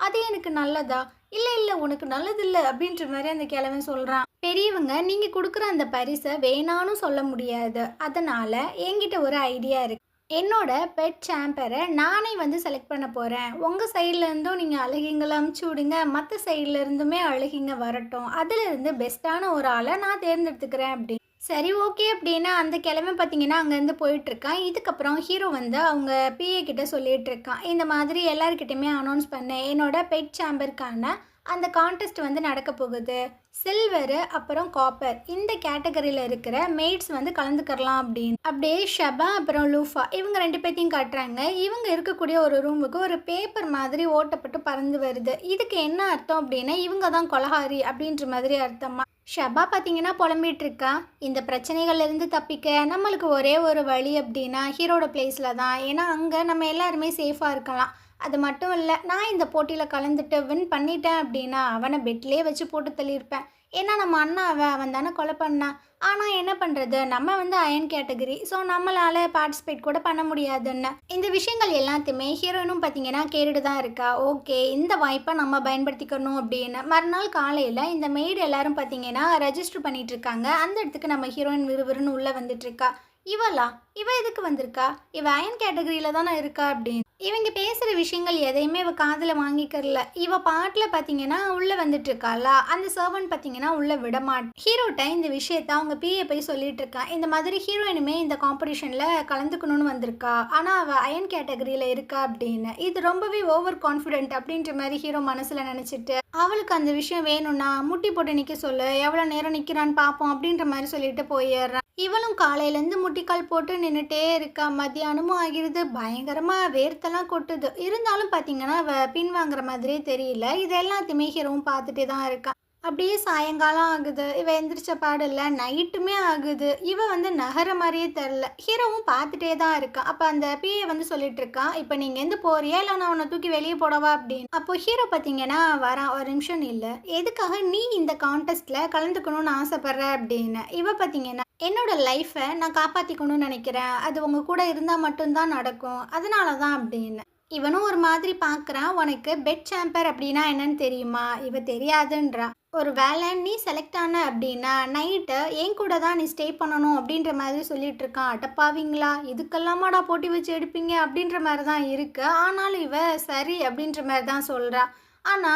அது எனக்கு நல்லதா, இல்லை உனக்கு நல்லதில்லை அப்படின்ற மாதிரி அந்த கிழவன் சொல்கிறான். பெரியவங்க நீங்கள் கொடுக்குற அந்த பரிசை வேணான்னு சொல்ல முடியாது, அதனால் என்கிட்ட ஒரு ஐடியா இருக்குது. என்னோட பெட் சாம்பரை நானே வந்து செலக்ட் பண்ண போகிறேன். உங்கள் சைட்லேருந்தும் நீங்கள் அழகிங்களை அமுச்சு விடுங்க, மற்ற சைட்லேருந்துமே அழகிங்க வரட்டும், அதிலிருந்து பெஸ்ட்டான ஒரு ஆளை நான் தேர்ந்தெடுத்துக்கிறேன் அப்படின்னு. சரி ஓகே அப்படின்னா அந்த கிழமை பார்த்தீங்கன்னா அங்கேருந்து போயிட்டுருக்கான். இதுக்கப்புறம் ஹீரோ வந்து அவங்க பிஏ கிட்ட சொல்லிகிட்டு இருக்கான், இந்த மாதிரி எல்லாருக்கிட்டையுமே அனௌன்ஸ் பண்ணேன், என்னோட பெட் சாம்பருக்கான அந்த கான்டெஸ்ட் வந்து நடக்க போகுது. சில்வரு அப்புறம் காப்பர் இந்த கேட்டகரியில் இருக்கிற மெய்ட்ஸ் வந்து கலந்துக்கலாம் அப்படின்னு. அப்படியே ஷபா அப்புறம் லூஃபா இவங்க 2 பேர்த்தையும் காட்டுறாங்க. இவங்க இருக்கக்கூடிய ஒரு ரூமுக்கு ஒரு பேப்பர் மாதிரி ஓட்டப்பட்டு பறந்து வருது. இதுக்கு என்ன அர்த்தம் அப்படின்னா இவங்க தான் கொலகாரி அப்படின்ற மாதிரி அர்த்தமா. ஷபா பார்த்தீங்கன்னா புலம்பிட்டு இருக்கா. இந்த பிரச்சனைகள்லேருந்து தப்பிக்க நம்மளுக்கு ஒரே ஒரு வழி அப்படின்னா ஹீரோட பிளேஸில் தான், ஏன்னா அங்கே நம்ம எல்லாருமே சேஃபாக இருக்கலாம். அது மட்டும் இல்லை, நான் இந்த போட்டியில் கலந்துட்டு வின் பண்ணிட்டேன் அப்படின்னா அவனை பெட்லேயே வச்சு போட்டு தள்ளியிருப்பேன். ஏன்னா நம்ம அண்ணாவை அவன் தானே கொலை பண்ணான். ஆனால் என்ன பண்ணுறது, நம்ம வந்து அயன் கேட்டகரி, ஸோ நம்மளால் பார்ட்டிசிபேட் கூட பண்ண முடியாதுன்னு. இந்த விஷயங்கள் எல்லாத்தையுமே ஹீரோயினும் பார்த்தீங்கன்னா கேட்டுட்டு தான் இருக்கா. ஓகே இந்த வாய்ப்பை நம்ம பயன்படுத்திக்கணும் அப்படின்னு. மறுநாள் காலையில் இந்த மெய்டு எல்லாரும் பார்த்தீங்கன்னா ரெஜிஸ்டர் பண்ணிட்டு இருக்காங்க. அந்த இடத்துக்கு நம்ம ஹீரோயின் விறுவிறுன்னு உள்ளே வந்துட்டுருக்கா. இவ எதுக்கு வந்திருக்கா, இவ அயன் கேட்டகரியில் தானே இருக்கா அப்படின்னு. இவங்க பேசுகிற விஷயங்கள் எதையுமே இவ காதில் வாங்கிக்கறல. இவ பாட்டில் பார்த்தீங்கன்னா உள்ளே வந்துட்டு இருக்காளா, அந்த சர்வன்ட் பார்த்தீங்கன்னா உள்ளே விடமாட்டேன். ஹீரோட்ட இந்த விஷயத்த அவங்க பிஏ போய் சொல்லிட்டு இருக்கா. இந்த மாதிரி ஹீரோயினுமே இந்த காம்படிஷனில் கலந்துக்கணும்னு வந்திருக்கா, ஆனால் அவள் அயன் கேட்டகரியில் இருக்கா அப்படின்னு. இது ரொம்பவே ஓவர் கான்ஃபிடென்ட் அப்படின்ற மாதிரி ஹீரோ மனசில் நினச்சிட்டு அவளுக்கு அந்த விஷயம் வேணும்னா முட்டி போட்டு நிற்க சொல்லு, எவ்வளோ நேரம் நிற்கிறான்னு பார்ப்போம் அப்படின்ற மாதிரி சொல்லிட்டு போயிடுறான். இவளும் காலையிலேருந்து முட்டிக்கால் போட்டு நின்றுட்டே இருக்கா. மத்தியானமும் ஆகிடுது, பயங்கரமாக வேர்த்தெல்லாம் கொட்டுது. இருந்தாலும் பார்த்தீங்கன்னா அவள் பின்வாங்குற மாதிரியே தெரியல. இது எல்லாத்தையுமே ஹீரோவும் பார்த்துட்டே தான் இருக்கா. அப்படியே சாயங்காலம் ஆகுது, இவ எந்திரிச்ச பாடு இல்லை, நைட்டுமே ஆகுது. இவ வந்து நகர மாதிரியே தெரில. ஹீரோவும் பார்த்துட்டே தான் இருக்கான். அப்போ அந்த பிஏ வந்து சொல்லிட்டு இருக்கான், இப்போ நீங்கள் எந்த போறியா இல்லை நான் உன்னை தூக்கி வெளியே போடவா அப்படின்னு. அப்போ ஹீரோ பார்த்தீங்கன்னா வரான், ஒரு நிமிஷம் இல்லை, எதுக்காக நீ இந்த கான்டெஸ்ட்டில் கலந்துக்கணும்னு ஆசைப்படுற அப்படின்னு. இவ பார்த்தீங்கன்னா என்னோட லைஃப்பை நான் காப்பாற்றிக்கணும்னு நினைக்கிறேன், அது உங்கள் கூட இருந்தால் மட்டும்தான் நடக்கும், அதனால தான் அப்படின்னு. இவனும் ஒரு மாதிரி பார்க்குறான். உனக்கு பெட் சாம்பர் அப்படின்னா என்னன்னு தெரியுமா, இவ தெரியாதுன்றா. ஒரு வேலை நீ செலக்ட் ஆன அப்படின்னா நைட்டு என் கூட தான் நீ ஸ்டே பண்ணணும் அப்படின்ற மாதிரி சொல்லிட்டு இருக்கான். அடப்பாவீங்களா, இதுக்கெல்லாமாடா போட்டி வச்சு எடுப்பீங்க அப்படின்ற மாதிரி தான் இருக்கு. ஆனாலும் இவ சரி அப்படின்ற மாதிரி தான் சொல்றா. ஆனா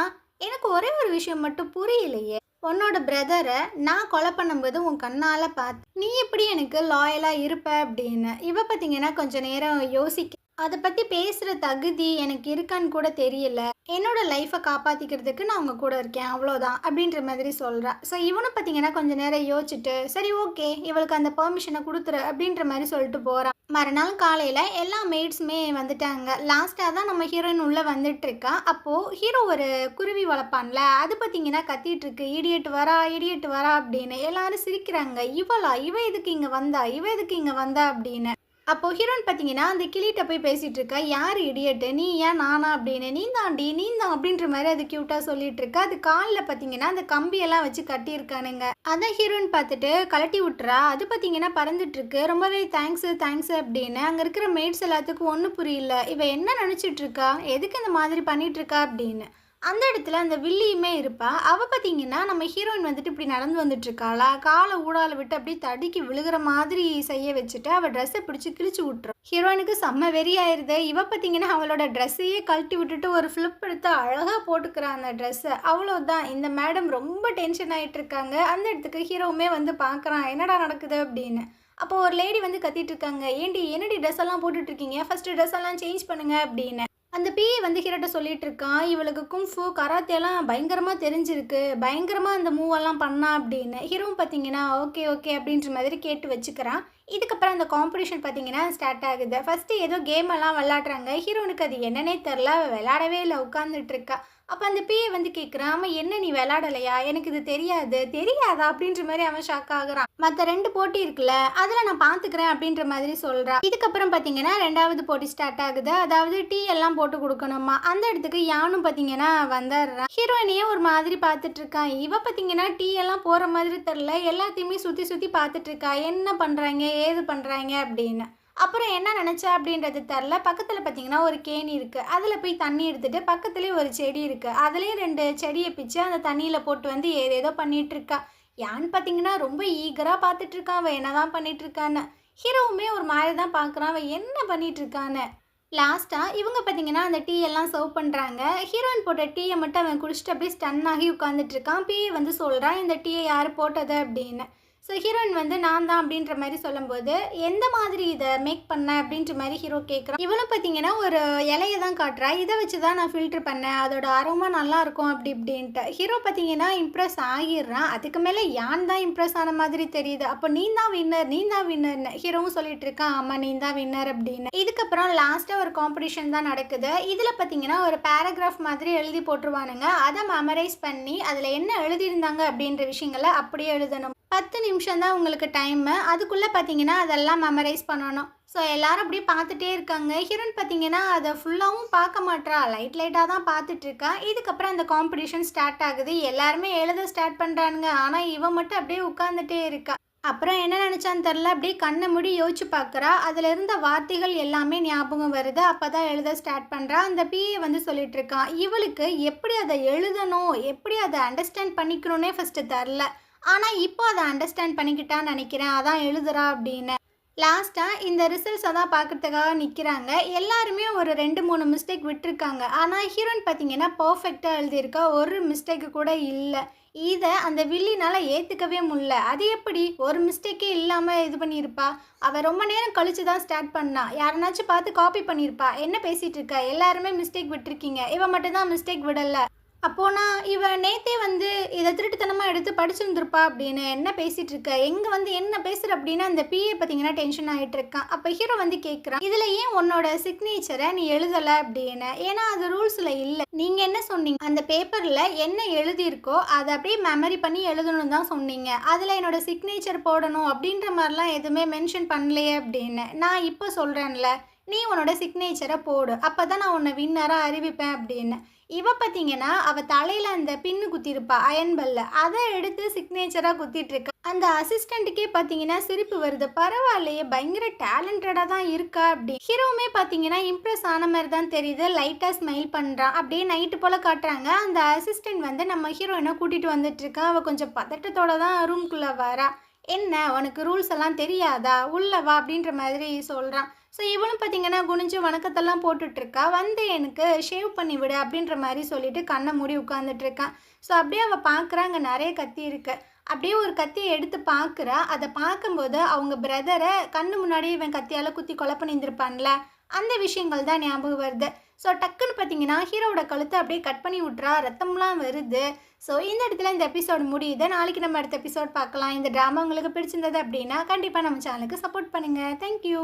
எனக்கு ஒரே ஒரு விஷயம் மட்டும் புரியலையே. உன்னோட பிரதரை நான் கொலை பண்ணும்போது உன் கண்ணால பார்த்து நீ எப்படி எனக்கு லாயலா இருப்ப அப்படின்னு. இவ பார்த்தீங்கன்னா கொஞ்ச நேரம் யோசிக்க, அதை பற்றி பேசுகிற தகுதி எனக்கு இருக்கான்னு கூட தெரியல. என்னோட லைஃப்பை காப்பாற்றிக்கிறதுக்கு நான் உங்க கூட இருக்கேன் அவ்வளோதான் அப்படின்ற மாதிரி சொல்கிறா. ஸோ இவனும் பார்த்தீங்கன்னா கொஞ்ச நேரம் யோசிச்சுட்டு சரி ஓகே இவளுக்கு அந்த பெர்மிஷனை கொடுத்துரு அப்படின்ற மாதிரி சொல்லிட்டு போகிறான். மறுநாள் காலையில் எல்லா மெய்ட்ஸுமே வந்துட்டாங்க. லாஸ்ட்டாக தான் நம்ம ஹீரோயின் உள்ளே வந்துட்டு இருக்கா. அப்போது ஹீரோ ஒரு குருவி வளர்ப்பான்ல, அது பார்த்தீங்கன்னா கத்திட்டு இருக்கு, இடியட் வரா இடியட் வரா அப்படின்னு. எல்லாரும் சிரிக்கிறாங்க. இவ எதுக்கு இங்கே வந்தா, இவ எதுக்கு இங்கே வந்தா அப்படின்னு. அப்போது ஹீரோயின் பார்த்தீங்கன்னா அந்த கிளிகிட்ட போய் பேசிகிட்டு இருக்கா. யார் இடியட்டு, நீ ஏன் நானா அப்படின்னு. நீ தான் அப்படின்ற மாதிரி அது க்யூட்டாக சொல்லிட்டு இருக்கா. அது காலில் பார்த்தீங்கன்னா அந்த கம்பியெல்லாம் வச்சு கட்டியிருக்கானுங்க. அதை ஹீரோயின் பார்த்துட்டு கலட்டி விட்டுறா. அது பார்த்தீங்கன்னா பறந்துட்டு இருக்கு. ரொம்பவே தேங்க்ஸ் அப்படின்னு. அங்கே இருக்கிற மேட்ஸ் எல்லாத்துக்கும் ஒன்றும் புரியல. இவ என்ன நினச்சிட்டு இருக்கா, எதுக்கு இந்த மாதிரி பண்ணிட்டு இருக்கா அப்படின்னு. அந்த இடத்துல அந்த வில்லியுமே இருப்பா. அவள் பார்த்தீங்கன்னா நம்ம ஹீரோயின் வந்துட்டு இப்படி நடந்து வந்துட்டு இருக்காளா, காலை ஊடால விட்டு அப்படியே தடுக்கி விழுகிற மாதிரி செய்ய வச்சுட்டு அவள் ட்ரெஸ்ஸை பிடிச்சி கிழிச்சு விட்டுரும். ஹீரோயினுக்கு செம்ம வெறி ஆயிடுது. இவ பார்த்தீங்கன்னா அவளோட ட்ரெஸ்ஸையே கழட்டி விட்டுட்டு ஒரு ஃப்ளிப் எடுத்து அழகாக போட்டுக்கிறான் அந்த ட்ரெஸ்ஸை. அவ்வளோதான். இந்த மேடம் ரொம்ப டென்ஷன் ஆகிட்டு இருக்காங்க. அந்த இடத்துக்கு ஹீரோவுமே வந்து பார்க்குறான் என்னடா நடக்குது அப்படின்னு. அப்போ ஒரு லேடி வந்து கத்திட்டு இருக்காங்க, ஏண்டி என்னடி ட்ரெஸ் எல்லாம் போட்டுட்டு இருக்கீங்க, ஃபர்ஸ்ட் ட்ரெஸ் எல்லாம் சேஞ்ச் பண்ணுங்க அப்படின்னு. அந்த பிஏ வந்து ஹீரோட்ட சொல்லிட்டு இருக்கான், இவளுக்கு குங்ஃபு கராத்தேலாம் பயங்கரமாக தெரிஞ்சிருக்கு, பயங்கரமாக அந்த மூவெல்லாம் பண்ணா அப்படின்னு. ஹீரோவும் பார்த்தீங்கன்னா ஓகே அப்படின்ற மாதிரி கேட்டு வச்சுக்கிறான். இதுக்கப்புறம் அந்த காம்படிஷன் பார்த்தீங்கன்னா ஸ்டார்ட் ஆகுது. ஃபஸ்ட்டு ஏதோ கேம் எல்லாம் விளாட்றாங்க. ஹீரோனுக்கு அது என்னன்னே தெரில, விளையாடவே இல்லை, உட்காந்துட்டு இருக்கா. அப்போ அந்த பிஏ வந்து கேட்குறான், அவன் என்ன நீ விளாடலையா, எனக்கு இது தெரியாதா அப்படின்ற மாதிரி அவன் ஷாக் ஆகுறான். மற்ற 2 போட்டி இருக்குல்ல, அதில் நான் பார்த்துக்கிறேன் அப்படின்ற மாதிரி சொல்கிறான். இதுக்கப்புறம் பார்த்தீங்கன்னா 2வது போட்டி ஸ்டார்ட் ஆகுது. அதாவது டீ எல்லாம் போட்டு கொடுக்கணுமா. அந்த இடத்துக்கு யானும் பார்த்தீங்கன்னா வந்துடுறான். ஹீரோயினையே ஒரு மாதிரி பார்த்துட்டு இருக்கான். இவ பார்த்தீங்கன்னா டீ எல்லாம் போகிற மாதிரி தெரில, எல்லாத்தையுமே சுற்றி பார்த்துட்டு இருக்கா, என்ன பண்ணுறாங்க ஏது பண்ணுறாங்க அப்படின்னு. அப்புறம் என்ன நினச்சா அப்படின்றது தெரில. பக்கத்தில் பார்த்தீங்கன்னா ஒரு கேணி இருக்குது. அதில் போய் தண்ணி எடுத்துகிட்டு பக்கத்துலேயே ஒரு செடி இருக்குது. அதுலேயும் 2 செடியை பிச்சு அந்த தண்ணியில் போட்டு வந்து ஏதேதோ பண்ணிகிட்ருக்கா. யான்னு பார்த்தீங்கன்னா ரொம்ப ஈகராக பார்த்துட்ருக்கான் அவன் என்ன தான் பண்ணிகிட்ருக்கான்னு. ஹீரோவுமே ஒரு மாதிரி தான் பார்க்குறான் அவன் என்ன பண்ணிகிட்ருக்கான்னு. லாஸ்ட்டாக இவங்க பார்த்தீங்கன்னா அந்த டீ எல்லாம் சர்வ் பண்ணுறாங்க. ஹீரோயின் போட்ட டீயை மட்டும் அவன் குடிச்சிட்டு அப்படியே ஸ்டன் ஆகி உட்காந்துட்ருக்கான். பிஏ வந்து சொல்கிறான் இந்த டீயை யார் போட்டது அப்படின்னு. ஸோ ஹீரோயின் வந்து நான் தான் அப்படின்ற மாதிரி சொல்லும்போது எந்த மாதிரி இதை மேக் பண்ண அப்படின்ற மாதிரி ஹீரோ கேட்குறான். இவளும் பார்த்தீங்கன்னா ஒரு இலையை தான் காட்டுறா, இதை வச்சு தான் நான் ஃபில்ட்ரு பண்ணேன், அதோட அரோமா நல்லாயிருக்கும் அப்படி இப்படின்ட்டு. ஹீரோ பார்த்தீங்கன்னா இம்ப்ரெஸ் ஆகிடுறான். அதுக்கு மேலே யான் தான் இம்ப்ரெஸ் ஆன மாதிரி தெரியுது. அப்போ நீ தான் வின்னர்னு ஹீரோவும் சொல்லிட்டு இருக்கான். ஆமாம் நீ தான் வின்னர் அப்படின்னு. இதுக்கப்புறம் லாஸ்ட்டாக ஒரு காம்படிஷன் தான் நடக்குது. இதில் பார்த்தீங்கன்னா ஒரு பேராகிராஃப் மாதிரி எழுதி போட்டுருவானுங்க. அதை மெமரைஸ் பண்ணி அதில் என்ன எழுதியிருந்தாங்க அப்படின்ற விஷயங்களை அப்படியே எழுதணும். 10 நிமிஷம் தான் உங்களுக்கு டைமு. அதுக்குள்ளே பார்த்தீங்கன்னா அதெல்லாம் மெமரைஸ் பண்ணணும். ஸோ எல்லோரும் அப்படியே பார்த்துட்டே இருக்காங்க. ஹீரோயின் பார்த்தீங்கன்னா அதை ஃபுல்லாகவும் பார்க்க மாட்றா, லைட்டாக தான் பார்த்துட்ருக்கா. இதுக்கப்புறம் அந்த காம்படிஷன் ஸ்டார்ட் ஆகுது. எல்லாருமே எழுத ஸ்டார்ட் பண்ணுறானுங்க. ஆனால் இவன் மட்டும் அப்படியே உட்காந்துட்டே இருக்கா. அப்புறம் என்ன நினச்சான்னு தெரில, அப்படியே கண்ணை மூடி யோசிச்சு பார்க்குறா. அதில் இருந்த வார்த்தைகள் எல்லாமே ஞாபகம் வருது. அப்போ தான் எழுத ஸ்டார்ட் பண்ணுறா. அந்த பிஏ வந்து சொல்லிட்டு இருக்கான், இவளுக்கு எப்படி அதை எழுதணும், எப்படி அதை அண்டர்ஸ்டாண்ட் பண்ணிக்கணுன்னே ஃபஸ்ட்டு தெரில. ஆனால் இப்போ அதை அண்டர்ஸ்டாண்ட் பண்ணிக்கிட்டான்னு நினைக்கிறேன், அதான் எழுதுறா அப்படின்னு. லாஸ்ட்டாக இந்த ரிசல்ட்ஸை தான் பார்க்குறதுக்காக நிற்கிறாங்க. எல்லாருமே ஒரு 2-3 மிஸ்டேக் விட்டுருக்காங்க. ஆனால் ஹீரோயின் பார்த்தீங்கன்னா பர்ஃபெக்டாக எழுதியிருக்கா, ஒரு மிஸ்டேக்கு கூட இல்லை. இதை அந்த வில்லினால் ஏற்றுக்கவே முடியல. அது எப்படி ஒரு மிஸ்டேக்கே இல்லாமல் இது பண்ணியிருப்பா. அவள் ரொம்ப நேரம் கழித்து தான் ஸ்டார்ட் பண்ணா. யாருனாச்சும் பார்த்து காப்பி பண்ணியிருப்பா. என்ன பேசிகிட்டு இருக்கா, எல்லாருமே மிஸ்டேக் விட்டுருக்கீங்க, இவன் மட்டும்தான் மிஸ்டேக் விடலை. அப்போனா இவன் நேத்தே வந்து இதை திருட்டுத்தனமாக எடுத்து படிச்சுருந்துருப்பா அப்படின்னு. என்ன பேசிகிட்டு இருக்க, எங்கே வந்து என்ன பேசுகிற அப்படின்னு அந்த பிஏ பார்த்தீங்கன்னா டென்ஷன் ஆகிட்டு இருக்கான். அப்போ ஹீரோ வந்து கேட்குறான், இதில் ஏன் உன்னோட சிக்னேச்சரை நீ எழுதலை அப்படின்னு. ஏன்னா அது ரூல்ஸில் இல்லை. நீங்கள் என்ன சொன்னீங்க, அந்த பேப்பரில் என்ன எழுதியிருக்கோ அதை அப்படியே மெமரி பண்ணி எழுதணும் தான் சொன்னீங்க. அதில் என்னோட சிக்னேச்சர் போடணும் அப்படின்ற மாதிரிலாம் எதுவுமே மென்ஷன் பண்ணலையே அப்படின்னு. நான் இப்போ சொல்கிறேன்ல, நீ உன்னோட சிக்னேச்சரை போடு, அப்போ தான் நான் உன்னை வின்னராக அறிவிப்பேன் அப்படின்னு. இவ பார்த்தீங்கன்னா அவள் தலையில் அந்த பின்னு குத்திருப்பா அயன் பல்ல, அதை எடுத்து சிக்னேச்சராக குத்திட்டுருக்கா. அந்த அசிஸ்டண்ட்டுக்கே பார்த்தீங்கன்னா சிரிப்பு வருது. பரவாயில்லையே, பயங்கர டேலண்டடாக தான் இருக்கா அப்படி. ஹீரோவுமே பார்த்தீங்கன்னா இம்ப்ரெஸ் ஆன மாதிரி தான் தெரியுது. லைட்டாக ஸ்மைல் பண்ணுறான். அப்படியே நைட்டு போல் காட்டுறாங்க. அந்த அசிஸ்டண்ட் வந்து நம்ம ஹீரோயினை கூட்டிகிட்டு வந்துட்டுருக்கா. அவள் கொஞ்சம் பதட்டத்தோடு தான் ரூம்குள்ளே வரா. என்ன உனக்கு ரூல்ஸ் எல்லாம் தெரியாதா, உள்ள வா அப்படின்ற மாதிரி சொல்கிறான். ஸோ இவனும் பார்த்தீங்கன்னா குனிஞ்சு வணக்கத்தெல்லாம் போட்டுட்ருக்கா. வந்து எனக்கு ஷேவ் பண்ணி விடு அப்படின்ற மாதிரி சொல்லிட்டு கண்ணை மூடி உட்காந்துட்ருக்கான். ஸோ அப்படியே அவள் பார்க்குறா, அங்கே நிறைய கத்தி இருக்கு. அப்படியே ஒரு கத்தியை எடுத்து பார்க்குறா. அதை பார்க்கும்போது அவங்க பிரதரை கண்ணு முன்னாடி இவன் கத்தியால் குத்தி கொலை பண்ணியிருந்திருப்பான்ல, அந்த விஷயங்கள் தான் ஞாபகம் வருது. ஸோ டக்குன்னு பார்த்தீங்கன்னா ஹீரோவோட கழுத்தை அப்படியே கட் பண்ணி விட்றா. ரத்தம்லாம் வருது. ஸோ இந்த இடத்துல இந்த எபிசோடு முடியுது. நாளைக்கு நம்ம அடுத்த எபிசோட் பார்க்கலாம். இந்த ட்ராமா உங்களுக்கு பிடிச்சிருந்தது அப்படின்னா கண்டிப்பாக நம்ம சேனலுக்கு சப்போர்ட் பண்ணுங்கள். தேங்க்யூ.